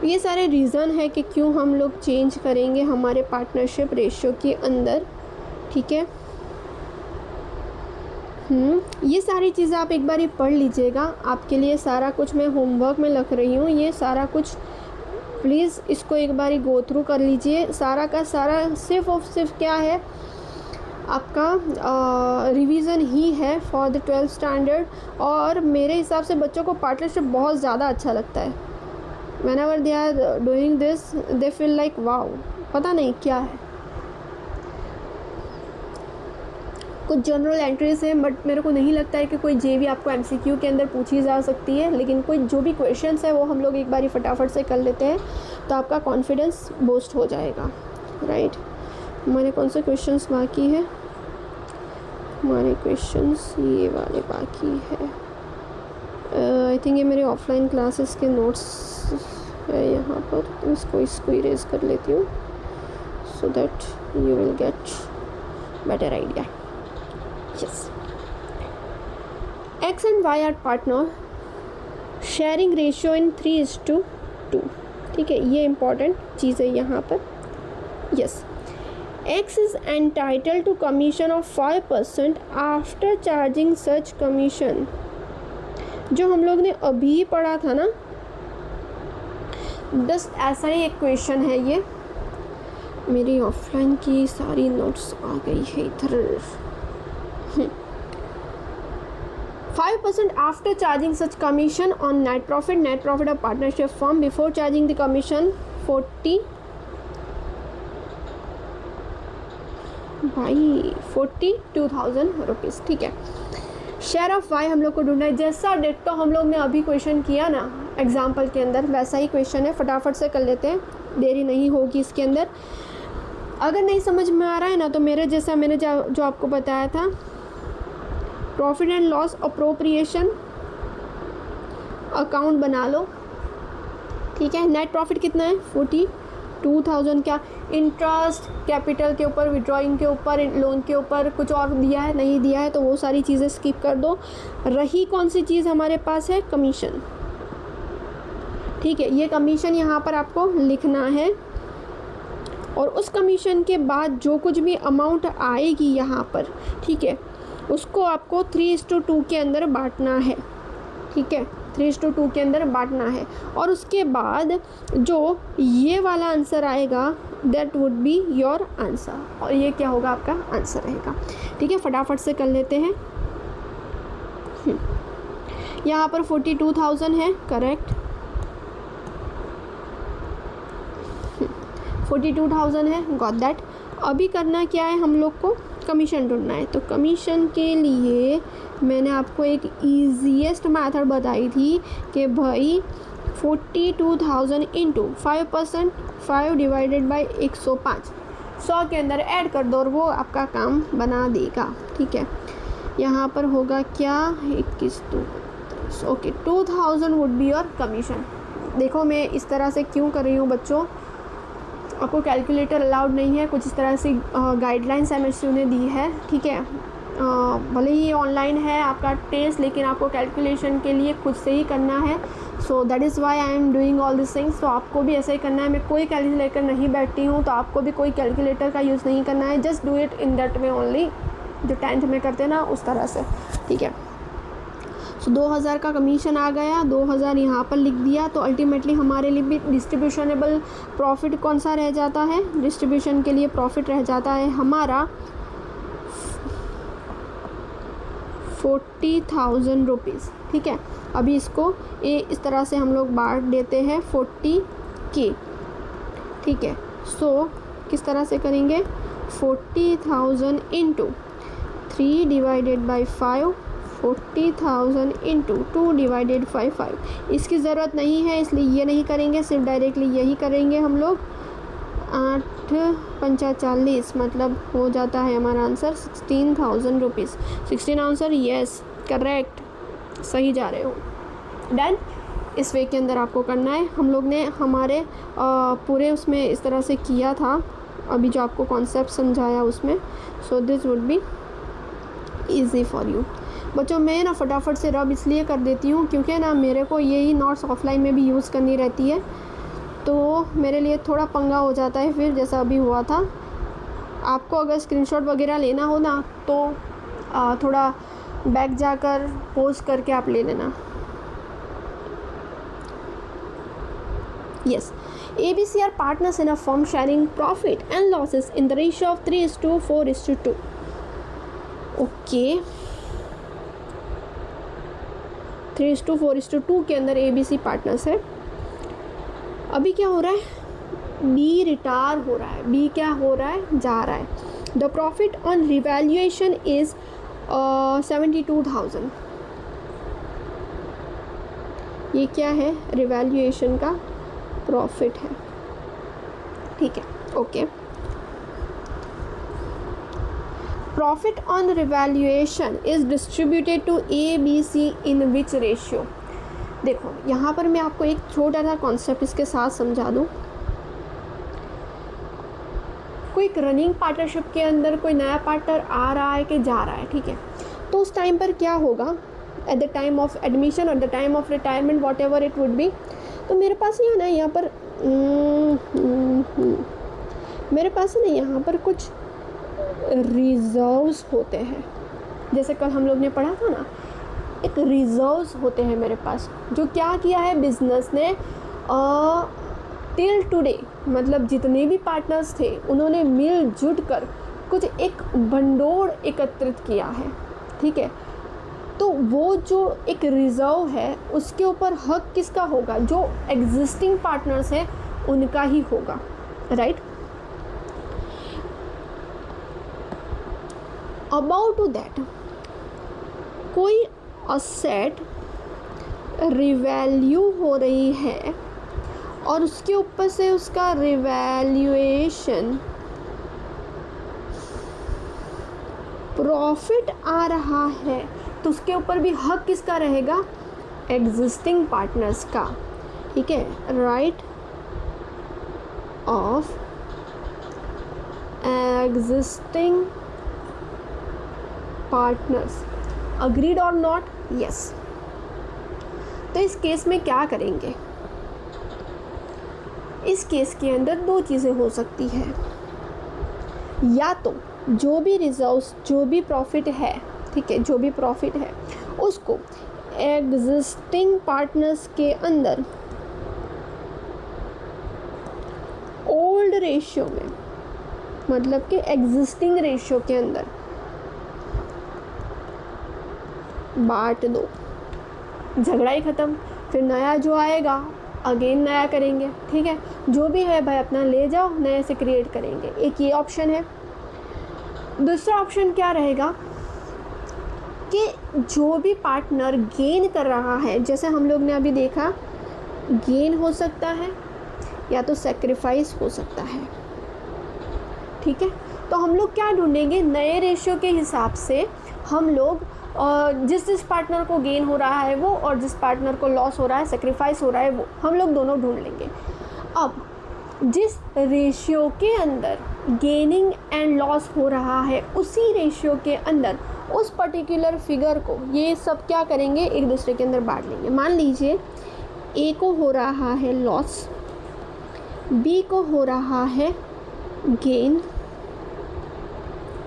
ये सारे रीज़न है कि क्यों हम लोग चेंज करेंगे हमारे पार्टनरशिप रेशियो के अंदर, ठीक है। ये सारी चीज़ें आप एक बारी पढ़ लीजिएगा। आपके लिए सारा कुछ मैं होमवर्क में लिख रही हूँ, ये सारा कुछ प्लीज़ इसको एक बारी गो थ्रू कर लीजिए। सारा का सारा सिर्फ और सिर्फ क्या है, आपका रिवीजन ही है फॉर द 12th स्टैंडर्ड। और मेरे हिसाब से बच्चों को पार्टनरशिप बहुत ज़्यादा अच्छा लगता है। whenever they are doing this they feel like wow, पता नहीं क्या है। कुछ जनरल एंट्रीज हैं, बट मेरे को नहीं लगता है कि कोई JB आपको MCQ के अंदर पूछी जा सकती है। लेकिन कोई जो भी क्वेश्चंस है वो हम लोग एक बारी फटाफट से कर लेते हैं, तो आपका कॉन्फिडेंस बूस्ट हो जाएगा, राइट। हमारे कौन से क्वेश्चंस बाकी है, हमारे क्वेश्चंस ये वाले बाकी है। आई थिंक ये मेरे ऑफलाइन क्लासेस के नोट्स है यहाँ पर, तो इसको इरेज कर लेती हूँ so that you will get better idea. Yes. X and Y are partner, sharing ratio in 3:2, ठीक है। ये इम्पॉर्टेंट चीज़ है यहाँ पर। Yes. X is entitled to commission of 5% after charging such commission। जो हम लोग ने अभी पढ़ा था ना, बस ऐसा ही एक क्वेश्चन है ये। मेरी ऑफलाइन की सारी नोट्स आ गई है इधर। 5% after charging such commission on net profit of partnership firm before charging the commission 42,000 rupees, ठीक है। शेयर ऑफ वाई हम लोग को ढूंढना है। जैसा डिट्टो हम लोग ने अभी क्वेश्चन किया ना एग्जाम्पल के अंदर, वैसा ही क्वेश्चन है, फटाफट से कर लेते हैं, देरी नहीं होगी इसके अंदर। अगर नहीं समझ में आ रहा है ना, तो मेरे जैसा मैंने जो आपको बताया था, profit and loss appropriation account बना लो, ठीक है। नेट प्रॉफिट कितना है, 42,000। क्या इंटरेस्ट कैपिटल के ऊपर, विड्रॉइंग के ऊपर, लोन के ऊपर कुछ और दिया है, नहीं दिया है, तो वो सारी चीज़ें स्किप कर दो। रही कौन सी चीज़ हमारे पास है, कमीशन, ठीक है। ये कमीशन यहाँ पर आपको लिखना है, और उस कमीशन के बाद जो कुछ भी अमाउंट आएगी यहाँ पर, ठीक है, उसको आपको 3:2 के अंदर बांटना है, ठीक है, 3:2 के अंदर बांटना है। और उसके बाद जो ये वाला आंसर आएगा that would be your answer, और ये क्या होगा, आपका आंसर रहेगा। ठीक है, फटाफट से कर लेते हैं। यहाँ पर 42,000 है, करेक्ट, 42,000 है, गॉट दैट। अभी करना क्या है, हम लोग को कमीशन ढूंढना है। तो कमीशन के लिए मैंने आपको एक ईजीएस्ट मेथड बताई थी कि भाई 42,000 इंटू 5%, 5 डिवाइडेड बाई 105, 100 के अंदर ऐड कर दो और वो आपका काम बना देगा। ठीक है, यहाँ पर होगा क्या, 21 okay, 2000 would be your commission. देखो मैं इस तरह से क्यों कर रही हूँ बच्चों, आपको कैलकुलेटर अलाउड नहीं है, कुछ इस तरह से गाइडलाइंस एमएसयू ने दी है। ठीक है, भले ही ऑनलाइन है आपका टेस्ट, लेकिन आपको कैलकुलेशन के लिए खुद से ही करना है। So that is why I am doing all this things. तो आपको भी ऐसा ही करना है। मैं कोई कैलकुलेटर नहीं बैठती हूँ, तो आपको भी कोई कैलकुलेटर का यूज़ नहीं करना है। Just do it in that way only, जो 10th में करते हैं ना, उस तरह से। ठीक है, सो 2000 का कमीशन आ गया, 2000 यहाँ पर लिख दिया। तो अल्टीमेटली हमारे लिए भी डिस्ट्रीब्यूशनेबल प्रॉफिट कौन सा रह जाता है, डिस्ट्रीब्यूशन के लिए प्रॉफिट रह जाता है हमारा 40,000 रुपीज़। ठीक है, अभी इसको इस तरह से हम लोग बांट देते हैं 40K। ठीक है, सो किस तरह से करेंगे, 40,000 into 3 divided by 5, 40,000 into 2 divided by 5। इसकी ज़रूरत नहीं है, इसलिए ये नहीं करेंगे, सिर्फ डायरेक्टली यही करेंगे हम लोग। 8×5 = 40, मतलब हो जाता है हमारा answer 16,000 rupees. 16 answer, yes correct, सही जा रहे हो। डन, इस वे के अंदर आपको करना है। हम लोग ने हमारे पूरे उसमें इस तरह से किया था, अभी जो आपको कॉन्सेप्ट समझाया उसमें। So this would be easy for you. बच्चों मैं ना फटाफट से रब इसलिए कर देती हूँ क्योंकि ना मेरे को यही नोट्स ऑफलाइन में भी यूज़ करनी रहती है, तो मेरे लिए थोड़ा पंगा हो जाता है फिर, जैसा अभी हुआ था। आपको अगर स्क्रीनशॉट वगैरह लेना हो ना, तो थोड़ा बैक जाकर पोज करके आप ले लेना। Yes, ABC are partners in a firm sharing profit and losses in the ratio of 3:4:2। Okay, 3:4:2 के अंदर ABC पार्टनर्स है। अभी क्या हो रहा है, बी रिटायर हो रहा है, बी क्या हो रहा है, जा रहा है। The profit on revaluation is 72,000। ये क्या है, रिवैल्यूएशन का प्रॉफिट है। ठीक है, okay. Profit on revaluation is distributed to ABC in which ratio. देखो यहाँ पर मैं आपको एक छोटा सा कॉन्सेप्ट इसके साथ समझा दूँ। कोई एक रनिंग पार्टनरशिप के अंदर कोई नया पार्टनर आ रहा है कि जा रहा है, ठीक है, तो उस टाइम पर क्या होगा, at the time of admission और the time of retirement whatever it would be, तो मेरे पास ये ना यहाँ पर मेरे पास ना यहाँ पर कुछ रिजर्व्स होते हैं। जैसे कल हम लोग ने पढ़ा था ना, एक रिजर्व्स होते हैं मेरे पास, जो क्या किया है बिजनेस ने टिल टुडे, मतलब जितने भी पार्टनर्स थे उन्होंने मिलजुल कर कुछ एक भंडोर एकत्रित किया है। ठीक है, तो वो जो एक रिजर्व है उसके ऊपर हक किसका होगा, जो एग्जिस्टिंग पार्टनर्स हैं उनका ही होगा, राइट। अबाउट टू दैट, कोई असेट रिवैल्यू हो रही है और उसके ऊपर से उसका रिवैल्यूएशन प्रॉफिट आ रहा है, तो उसके ऊपर भी हक किसका रहेगा, एग्जिस्टिंग पार्टनर्स का। ठीक है, right of existing partners. Agreed और नॉट, यस। तो इस केस में क्या करेंगे, इस केस के अंदर दो चीज़ें हो सकती है, या तो जो भी रिजर्व्स, जो भी प्रॉफिट है, ठीक है, जो भी प्रॉफिट है उसको एग्जिस्टिंग पार्टनर्स के अंदर ओल्ड रेशियो में, मतलब कि एग्जिस्टिंग रेशियो के अंदर बांट दो, झगड़ा ही ख़त्म। फिर नया जो आएगा अगेन नया करेंगे, ठीक है, जो भी है भाई अपना ले जाओ, नए से क्रिएट करेंगे। एक ये ऑप्शन है। दूसरा ऑप्शन क्या रहेगा कि जो भी पार्टनर गेन कर रहा है, जैसे हम लोग ने अभी देखा, गेन हो सकता है या तो सेक्रीफाइस हो सकता है, ठीक है। तो हम लोग क्या ढूंढेंगे, नए रेशियो के हिसाब से हम लोग जिस पार्टनर को गेन हो रहा है वो, और जिस पार्टनर को लॉस हो रहा है, सेक्रीफाइस हो रहा है वो, हम लोग दोनों ढूंढ लेंगे। अब जिस रेशियो के अंदर गेनिंग एंड लॉस हो रहा है, उसी रेशियो के अंदर उस पर्टिकुलर फिगर को ये सब क्या करेंगे, एक दूसरे के अंदर बांट लेंगे। मान लीजिए ए को हो रहा है लॉस, बी को हो रहा है गेन,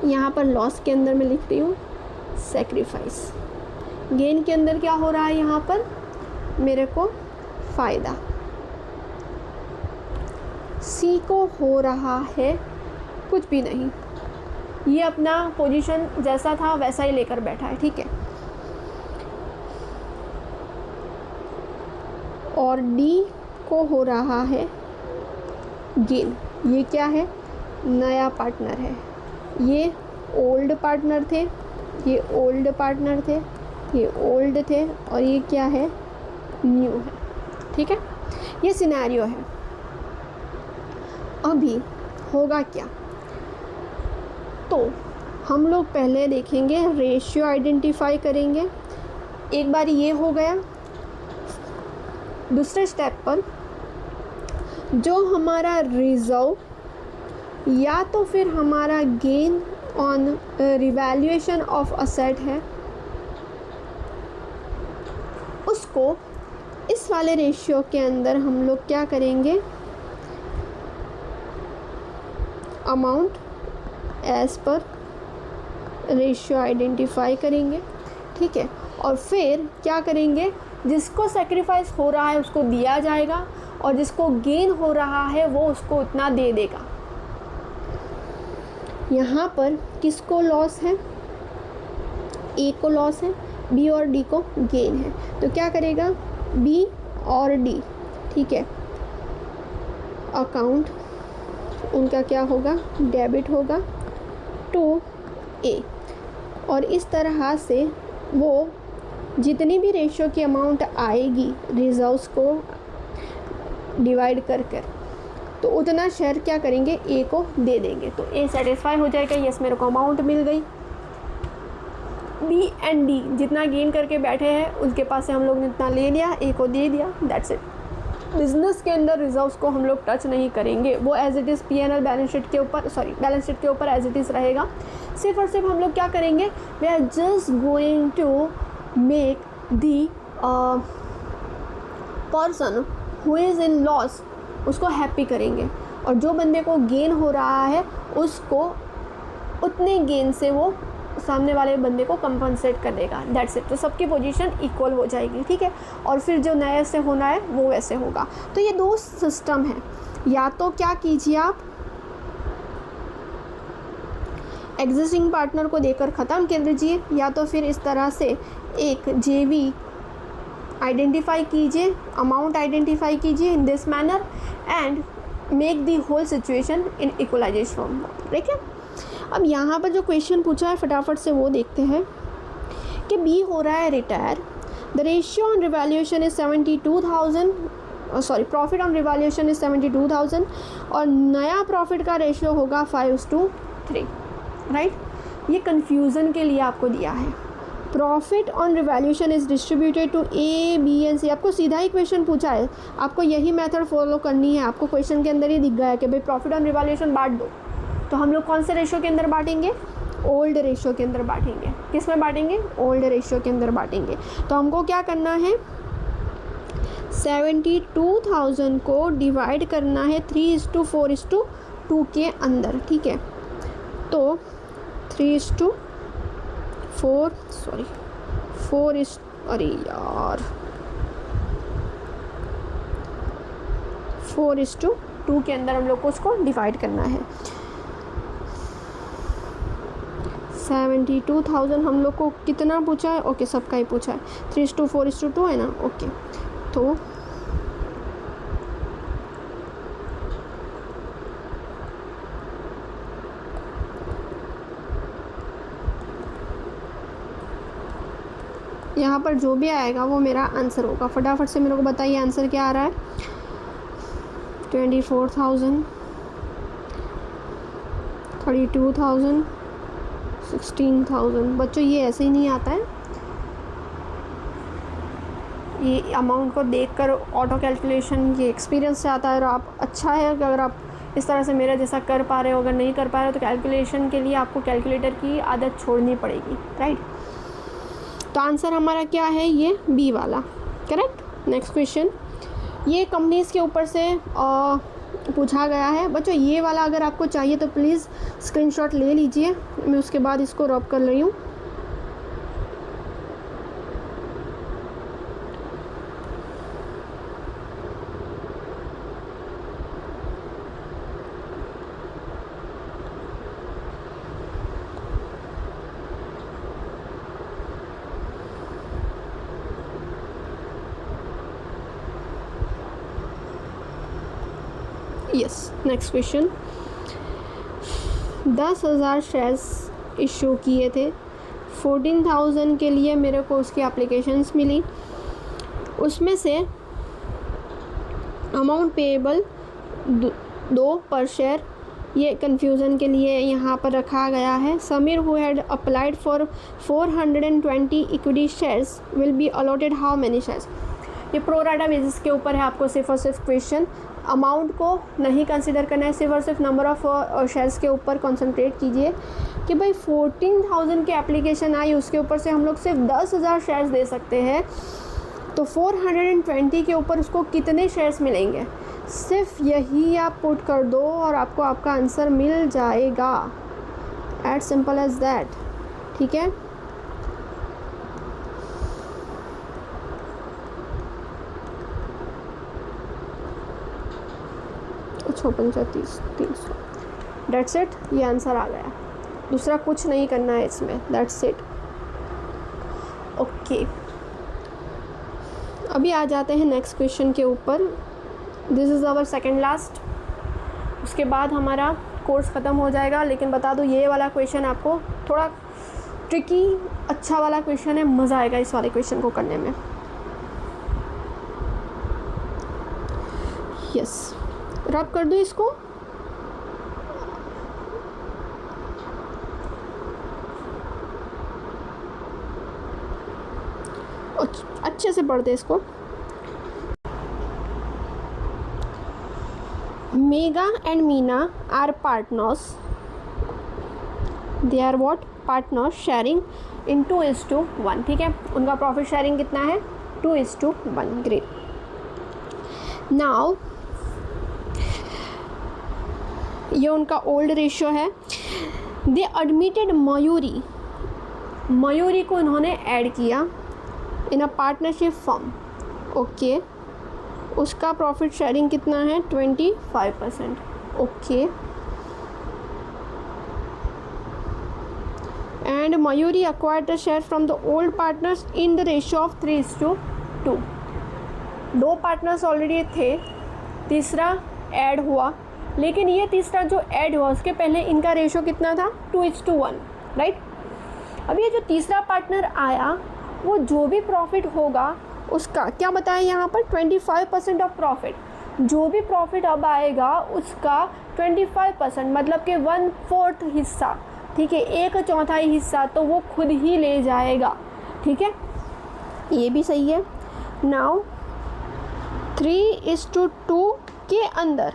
यहाँ पर लॉस के अंदर मैं लिख रही हूँ सेक्रीफाइस, गेन के अंदर क्या हो रहा है, यहाँ पर मेरे को फ़ायदा, सी को हो रहा है कुछ भी नहीं, ये अपना पोजीशन जैसा था वैसा ही लेकर बैठा है, ठीक है। और डी को हो रहा है गेन, ये क्या है, नया पार्टनर है, ये ओल्ड पार्टनर थे, ये ओल्ड पार्टनर थे, ये ओल्ड थे, और ये क्या है, न्यू है, ठीक है। ये सिनेरियो है। अभी होगा क्या, तो हम लोग पहले देखेंगे, रेशियो आइडेंटिफाई करेंगे। एक बार ये हो गया, दूसरे स्टेप पर जो हमारा रिजर्व या तो फिर हमारा gain on revaluation of asset है, उसको इस वाले रेशियो के अंदर हम लोग क्या करेंगे, amount as per ratio identify करेंगे, ठीक है। और फिर क्या करेंगे, जिसको सेक्रीफाइस हो रहा है उसको दिया जाएगा, और जिसको गेन हो रहा है वो उसको उतना दे देगा। यहाँ पर किसको लॉस है, ए को लॉस है, बी और डी को गेन है, तो क्या करेगा, बी और डी, ठीक है, अकाउंट उनका क्या होगा, डेबिट होगा टू ए, और इस तरह से वो जितनी भी रेशियो की अमाउंट आएगी रिजर्व्स को डिवाइड कर तो उतना शेयर क्या करेंगे, ए को दे देंगे। तो ए सेटिस्फाई हो जाएगा, यस मेरे को अमाउंट मिल गई। बी एंड डी जितना गेन करके बैठे हैं उसके पास से हम लोग ने इतना ले लिया, ए को दे दिया, दैट्स इट। बिजनेस के अंदर रिजर्व्स को हम लोग टच नहीं करेंगे, वो as it is PNL balance sheet के ऊपर, बैलेंस शीट के ऊपर एज इट इज़ रहेगा। सिर्फ और सिर्फ हम लोग क्या करेंगे, we are just going to make the person who is in loss उसको हैप्पी करेंगे, और जो बंदे को गेन हो रहा है उसको उतने गेन से वो सामने वाले बंदे को कंपनसेट कर देगा, दैट्स इट। तो सबकी पोजीशन इक्वल हो जाएगी, ठीक है। और फिर जो नए से होना है वो वैसे होगा। तो ये दो सिस्टम है, या तो क्या कीजिए आप एग्जिस्टिंग पार्टनर को देकर ख़त्म कर दीजिए, या तो फिर इस तरह से एक जेवी आइडेंटिफाई कीजिए, अमाउंट आइडेंटिफाई कीजिए in this manner and make the whole situation in equalisation form, ठीक है। अब यहाँ पर जो क्वेश्चन पूछा है फटाफट से वो देखते हैं कि बी हो रहा है retire, the ratio on revaluation is 72,000, profit on revaluation is 72,000, और नया प्रॉफिट का रेशियो होगा 5:3, राइट। ये कन्फ्यूज़न के लिए आपको दिया है। Profit on revaluation is distributed to A B and C, आपको सीधा ही क्वेश्चन पूछा है, आपको यही मेथड फॉलो करनी है। आपको क्वेश्चन के अंदर ही दिख गया है कि भाई प्रॉफिट ऑन रिवैल्यूएशन बांट दो, तो हम लोग कौन से रेशियो के अंदर बांटेंगे, ओल्ड रेशियो के अंदर बांटेंगे। किस में बांटेंगे, ओल्ड रेशियो के अंदर बांटेंगे। तो हमको क्या करना है, 72,000 को डिवाइड करना है 3:4:2 के अंदर, ठीक है। तो 3:4 अरे यार 4:2 के अंदर हम लोग को उसको डिवाइड करना है। 72,000 हम लोग को कितना पूछा है? ओके, सबका ही पूछा है। 3:4:2 है ना, ओके। तो यहाँ पर जो भी आएगा वो मेरा आंसर होगा। फटाफट से मेरे को बताइए आंसर क्या आ रहा है। 24,000, 32,000, 16,000। बच्चों ये ऐसे ही नहीं आता है, ये अमाउंट को देखकर ऑटो कैलकुलेशन ये एक्सपीरियंस से आता है। और आप अच्छा है अगर आप इस तरह से मेरे जैसा कर पा रहे हो। अगर नहीं कर पा रहे हो तो कैलकुलेशन के लिए आपको कैलकुलेटर की आदत छोड़नी पड़ेगी, राइट। तो आंसर हमारा क्या है? ये बी वाला, करेक्ट। नेक्स्ट क्वेश्चन, ये कंपनीज़ के ऊपर से पूछा गया है। बच्चों ये वाला अगर आपको चाहिए तो प्लीज़ स्क्रीनशॉट ले लीजिए, मैं उसके बाद इसको रब कर रही हूँ। Yes, next question, 10,000 shares issue किए थे। 14,000 के लिए मेरे को उसकी एप्लीकेशंस मिली। उसमें से अमाउंट पेएबल 2 पर शेयर, ये कन्फ्यूज़न के लिए यहाँ पर रखा गया है। Sameer who had applied for 420 equity shares will be allotted how many shares. ये प्रो राटा बेसिस के ऊपर है। आपको सिर्फ और सिर्फ क्वेश्चन अमाउंट को नहीं कंसिडर करना है, सिर्फ और सिर्फ नंबर ऑफ़ शेयर्स के ऊपर कंसंट्रेट कीजिए कि भाई 14,000 की एप्लीकेशन आई, उसके ऊपर से हम लोग सिर्फ 10,000 शेयर्स दे सकते हैं। तो 420 के ऊपर उसको कितने शेयर्स मिलेंगे? सिर्फ यही आप पुट कर दो और आपको आपका आंसर मिल जाएगा। एज सिंपल एज दैट, ठीक है। अच्छा, 35, 300, डेट्स इट। ये आंसर आ गया, दूसरा कुछ नहीं करना है इसमें, दैट्स इट। ओके, अभी आ जाते हैं नेक्स्ट क्वेश्चन के ऊपर। This is our second last, उसके बाद हमारा कोर्स ख़त्म हो जाएगा। लेकिन बता दो ये वाला क्वेश्चन आपको थोड़ा ट्रिकी अच्छा वाला क्वेश्चन है, मज़ा आएगा इस वाले क्वेश्चन को करने में। यस, रब कर दो इसको। अच्छे से पढ़ते इसको। Megha and Meena are partners, they are what? Partners sharing in 2:1, ठीक है। उनका प्रॉफिट शेयरिंग कितना है? 2:1, ग्रेट। नाउ ये उनका ओल्ड रेशियो है। दे एडमिटेड मयूरी को इन्होंने ऐड किया इन अ पार्टनरशिप फर्म, ओके। उसका प्रॉफिट शेयरिंग कितना है? 25%, okay. And Mayuri acquired the share from the old partners in the ratio of 3:2। 2 partners already थे, तीसरा ऐड हुआ, लेकिन ये तीसरा जो ऐड हुआ उसके पहले इनका रेशियो कितना था? 2:1, राइट। अब ये जो तीसरा पार्टनर आया वो जो भी प्रॉफिट होगा उसका क्या बताया यहाँ पर? 25% ऑफ प्रॉफिट। जो भी प्रॉफिट अब आएगा उसका 25%, मतलब कि 1/4 हिस्सा, ठीक है, 1/4 हिस्सा तो वो खुद ही ले जाएगा, ठीक है। ये भी सही है। नाउ 3:2 के अंदर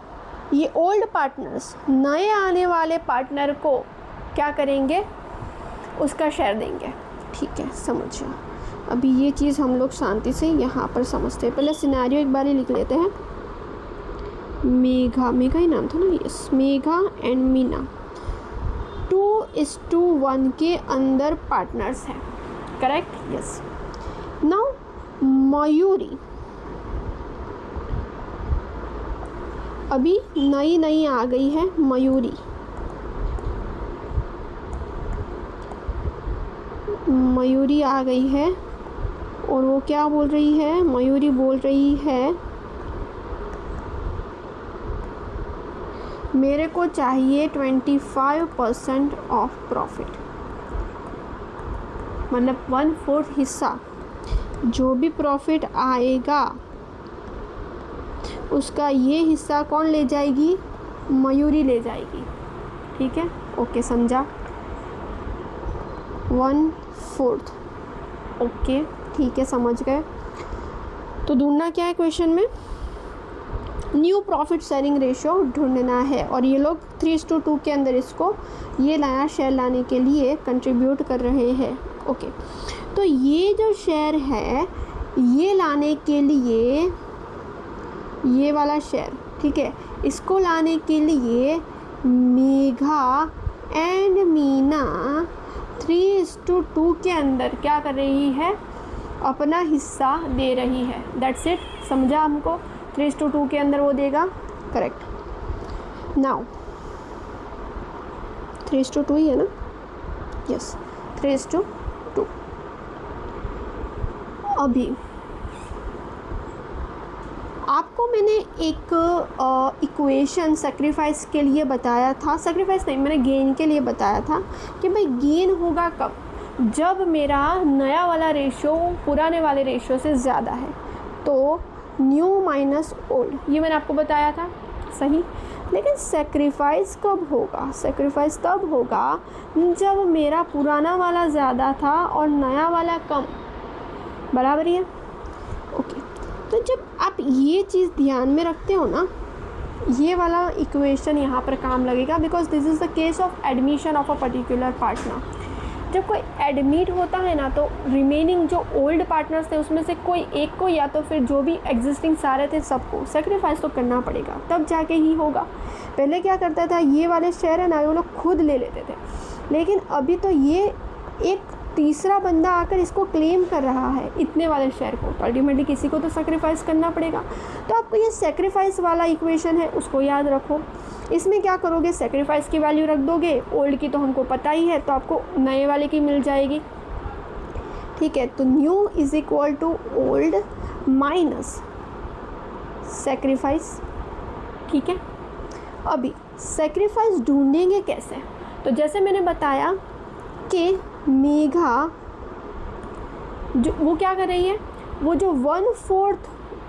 ये ओल्ड पार्टनर्स नए आने वाले पार्टनर को क्या करेंगे? उसका शेयर देंगे, ठीक है, समझिए। अभी ये चीज़ हम लोग शांति से यहाँ पर समझते हैं। पहले सिनेरियो एक बार ही लिख लेते हैं। मेघा ही नाम था ना, यस, मेघा एंड मीना 2:1 के अंदर पार्टनर्स हैं, करेक्ट, यस। नाउ मयूरी अभी नई आ गई है, मयूरी आ गई है और वो क्या बोल रही है, मयूरी बोल रही है मेरे को चाहिए 25% ऑफ प्रॉफिट, मतलब 1/4 हिस्सा। जो भी प्रॉफिट आएगा उसका ये हिस्सा कौन ले जाएगी, मयूरी ले जाएगी, ठीक है, ओके, समझा, 1/4, ओके, ठीक है, समझ गए। तो ढूंढना क्या है क्वेश्चन में, न्यू प्रॉफिट शेयरिंग रेशियो ढूंढना है और ये लोग 3:2 के अंदर इसको ये नया शेयर लाने के लिए कंट्रीब्यूट कर रहे हैं, ओके। तो ये जो शेयर है ये लाने के लिए, ये वाला शेयर, ठीक है, इसको लाने के लिए मेघा एंड मीना 3:2 के अंदर क्या कर रही है, अपना हिस्सा दे रही है, दैट्स इट, समझा हमको। 3:2 के अंदर वो देगा, करेक्ट। नाउ 3:2 ही है ना, यस, 3:2। अभी आपको मैंने एक इक्वेशन सेक्रीफाइस के लिए बताया था, सेक्रीफाइस नहीं, मैंने गेन के लिए बताया था कि भाई गेन होगा कब, जब मेरा नया वाला रेशियो पुराने वाले रेशियो से ज़्यादा है, तो न्यू माइनस ओल्ड, ये मैंने आपको बताया था, सही। लेकिन सेक्रीफाइस कब होगा, सेक्रीफाइस तब होगा जब मेरा पुराना वाला ज़्यादा था और नया वाला कम, बराबर ही है, ओके। तो जब आप ये चीज़ ध्यान में रखते हो ना, ये वाला इक्वेशन यहाँ पर काम लगेगा, because this is the case of admission of a particular partner. जब कोई एडमिट होता है ना, तो रिमेनिंग जो ओल्ड पार्टनर्स थे उसमें से कोई एक को या तो फिर जो भी एग्जिस्टिंग सारे थे सबको सेक्रीफाइस तो करना पड़ेगा, तब जाके ही होगा। पहले क्या करता था, ये वाले शेयर है ना वो लोग खुद ले लेते थे, लेकिन अभी तो ये एक तीसरा बंदा आकर इसको क्लेम कर रहा है, इतने वाले शेयर को, तो अल्टीमेटली किसी को तो सेक्रीफाइस करना पड़ेगा। तो आपको ये सेक्रीफाइस वाला इक्वेशन है उसको याद रखो। इसमें क्या करोगे, सेक्रीफाइस की वैल्यू रख दोगे, ओल्ड की तो हमको पता ही है, तो आपको नए वाले की मिल जाएगी, ठीक है। तो new is equal to old minus sacrifice, ठीक है। अभी सेक्रीफाइस ढूंढेंगे कैसे, तो जैसे मैंने बताया कि मेघा जो वो क्या कर रही है, वो जो 1/4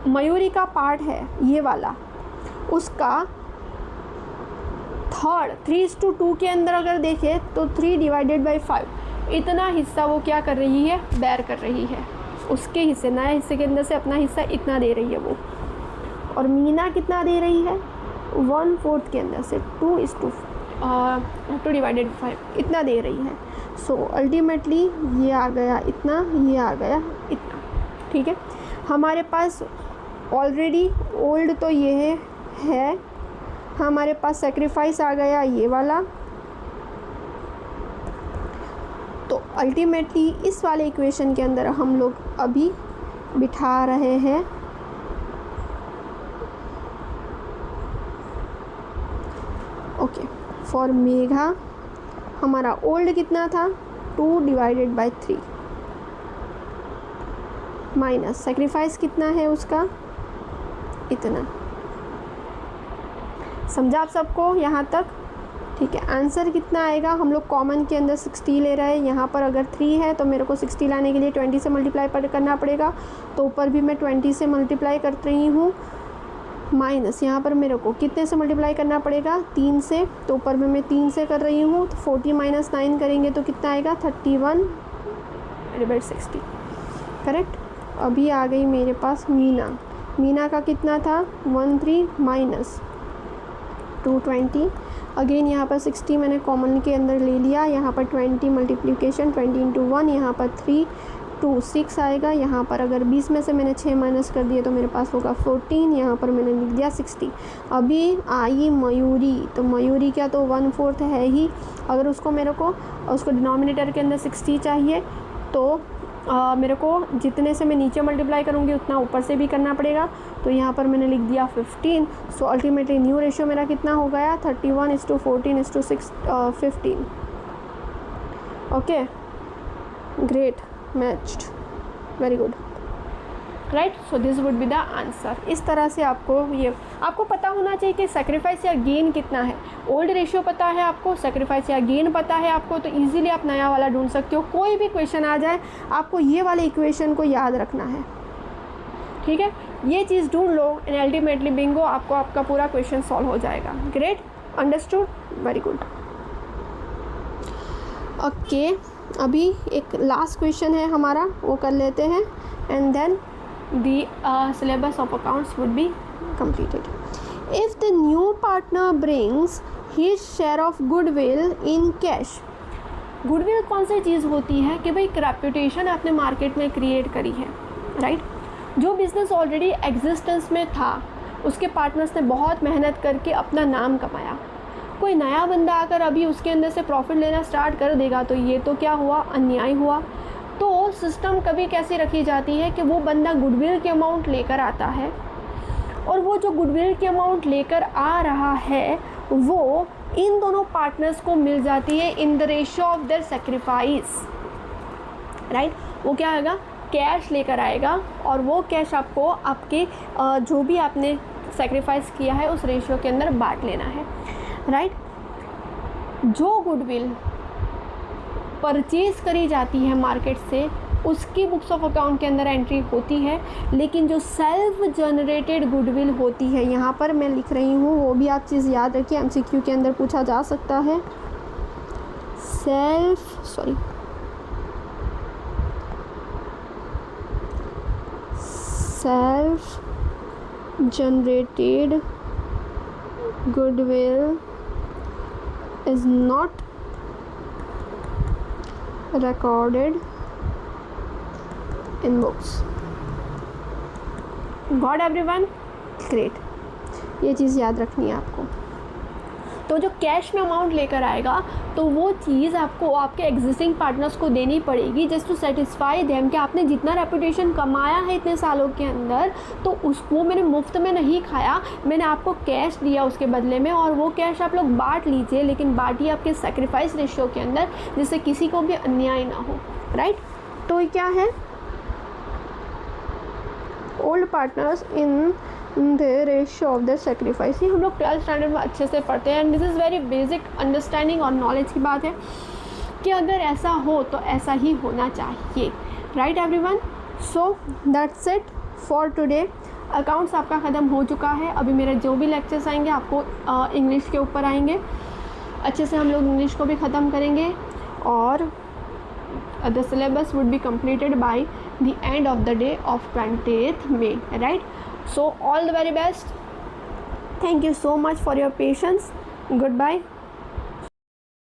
मयूरी का पार्ट है ये वाला, उसका थर्ड 3:2 के अंदर अगर देखें तो 3/5 इतना हिस्सा वो क्या कर रही है, बेयर कर रही है, उसके हिस्से, नए हिस्से के अंदर से अपना हिस्सा इतना दे रही है वो। और मीना कितना दे रही है, 1/4 के अंदर से 2/5 इतना दे रही है। सो अल्टीमेटली ये आ गया इतना, ये आ गया इतना, ठीक है। हमारे पास ऑलरेडी ओल्ड तो ये है, हमारे पास सेक्रीफाइस आ गया ये वाला, तो अल्टीमेटली इस वाले इक्वेशन के अंदर हम लोग अभी बिठा रहे हैं ओके। फॉर मेघा हमारा ओल्ड कितना था, 2/3 माइनस सेक्रीफाइस कितना है उसका, इतना। समझा आप सबको यहाँ तक, ठीक है। आंसर कितना आएगा, हम लोग कॉमन के अंदर 60 ले रहे हैं, यहाँ पर अगर 3 है तो मेरे को 60 लाने के लिए 20 से मल्टीप्लाई करना पड़ेगा, तो ऊपर भी मैं 20 से मल्टीप्लाई कर रही हूँ, माइनस यहाँ पर मेरे को कितने से मल्टीप्लाई करना पड़ेगा, 3 से, तो ऊपर में मैं 3 से कर रही हूँ, तो 40 - 9 करेंगे तो कितना आएगा, 31/60, करेक्ट। अभी आ गई मेरे पास मीना का कितना था, 13 माइनस 220, अगेन यहाँ पर 60 मैंने कॉमन के अंदर ले लिया, यहाँ पर 20 मल्टीप्लिकेशन 20 × 1, यहाँ पर 3 टू 6 आएगा। यहाँ पर अगर 20 में से मैंने 6 माइनस कर दिए तो मेरे पास होगा 14। यहाँ पर मैंने लिख दिया 60। अभी आई मयूरी, तो मयूरी क्या तो 1/4 है ही। अगर उसको मेरे को उसको डिनोमिनेटर के अंदर 60 चाहिए तो मेरे को जितने से मैं नीचे मल्टीप्लाई करूँगी उतना ऊपर से भी करना पड़ेगा। तो यहाँ पर मैंने लिख दिया 15। सो अल्टीमेटली न्यू रेशियो मेरा कितना हो गया 31:14:15। Okay, great, matched, very good, right. So this would be the answer. इस तरह से आपको पता होना चाहिए कि सेक्रीफाइस या गेन कितना है। ओल्ड रेशियो पता है आपको, सेक्रीफाइस या गेन पता है आपको, तो इजीली आप नया वाला ढूंढ सकते हो। कोई भी क्वेश्चन आ जाए आपको ये वाले इक्वेशन को याद रखना है, ठीक है। ये चीज़ ढूंढ लो एंड अल्टीमेटली बिंगो, आपको आपका पूरा क्वेश्चन सॉल्व हो जाएगा। Great, understood, very good. Okay, अभी एक लास्ट क्वेश्चन है हमारा, वो कर लेते हैं and then the syllabus of accounts would be completed. If the new partner brings his share of goodwill in cash, goodwill कौन सी चीज़ होती है कि भाई एक रेपुटेशन आपने मार्केट में क्रिएट करी है, राइट। जो बिज़नेस ऑलरेडी एग्जिस्टेंस में था, उसके पार्टनर्स ने बहुत मेहनत करके अपना नाम कमाया। कोई नया बंदा आकर अभी उसके अंदर से प्रॉफिट लेना स्टार्ट कर देगा तो ये तो क्या हुआ, अन्याय हुआ। तो सिस्टम कभी कैसी रखी जाती है कि वो बंदा गुडविल के अमाउंट लेकर आता है और वो जो गुडविल के अमाउंट लेकर आ रहा है वो इन दोनों पार्टनर्स को मिल जाती है in the ratio of their sacrifice, right. वो क्या आएगा, कैश लेकर आएगा और वो कैश आपको आपके जो भी आपने सेक्रीफाइस किया है उस रेशियो के अंदर बांट लेना है, राइट। जो गुडविल परचेज़ करी जाती है मार्केट से उसकी बुक्स ऑफ अकाउंट के अंदर एंट्री होती है, लेकिन जो सेल्फ जनरेटेड गुडविल होती है, यहाँ पर मैं लिख रही हूँ, वो भी आप चीज़ याद रखिए, एमसीक्यू के अंदर पूछा जा सकता है। Self generated goodwill is not recorded in books. Got everyone? Great. ये चीज़ याद रखनी है आपको। तो जो कैश में अमाउंट लेकर आएगा तो वो चीज़ आपको आपके एग्जिस्टिंग पार्टनर्स को देनी पड़ेगी जस्ट टू सेटिस्फाई देम कि आपने जितना रेपुटेशन कमाया है इतने सालों के अंदर तो उसको मैंने मुफ्त में नहीं खाया, मैंने आपको कैश दिया उसके बदले में और वो कैश आप लोग बांट लीजिए, लेकिन बांटिए आपके सेक्रीफाइस रेशियो के अंदर जिससे किसी को भी अन्याय ना हो, राइट। तो ये क्या है, old partners in the ratio of the sacrifice. ये हम लोग 12th स्टैंडर्ड में अच्छे से पढ़ते हैं and this is very basic understanding और नॉलेज की बात है कि अगर ऐसा हो तो ऐसा ही होना चाहिए, right everyone. So that's it for today. Accounts आपका ख़त्म हो चुका है। अभी मेरे जो भी लेक्चर्स आएंगे आपको इंग्लिश के ऊपर आएंगे, अच्छे से हम लोग इंग्लिश को भी ख़त्म करेंगे और the syllabus would be completed by the end of the day of 20th May, right? So all the very best. Thank you so much for your patience. Goodbye.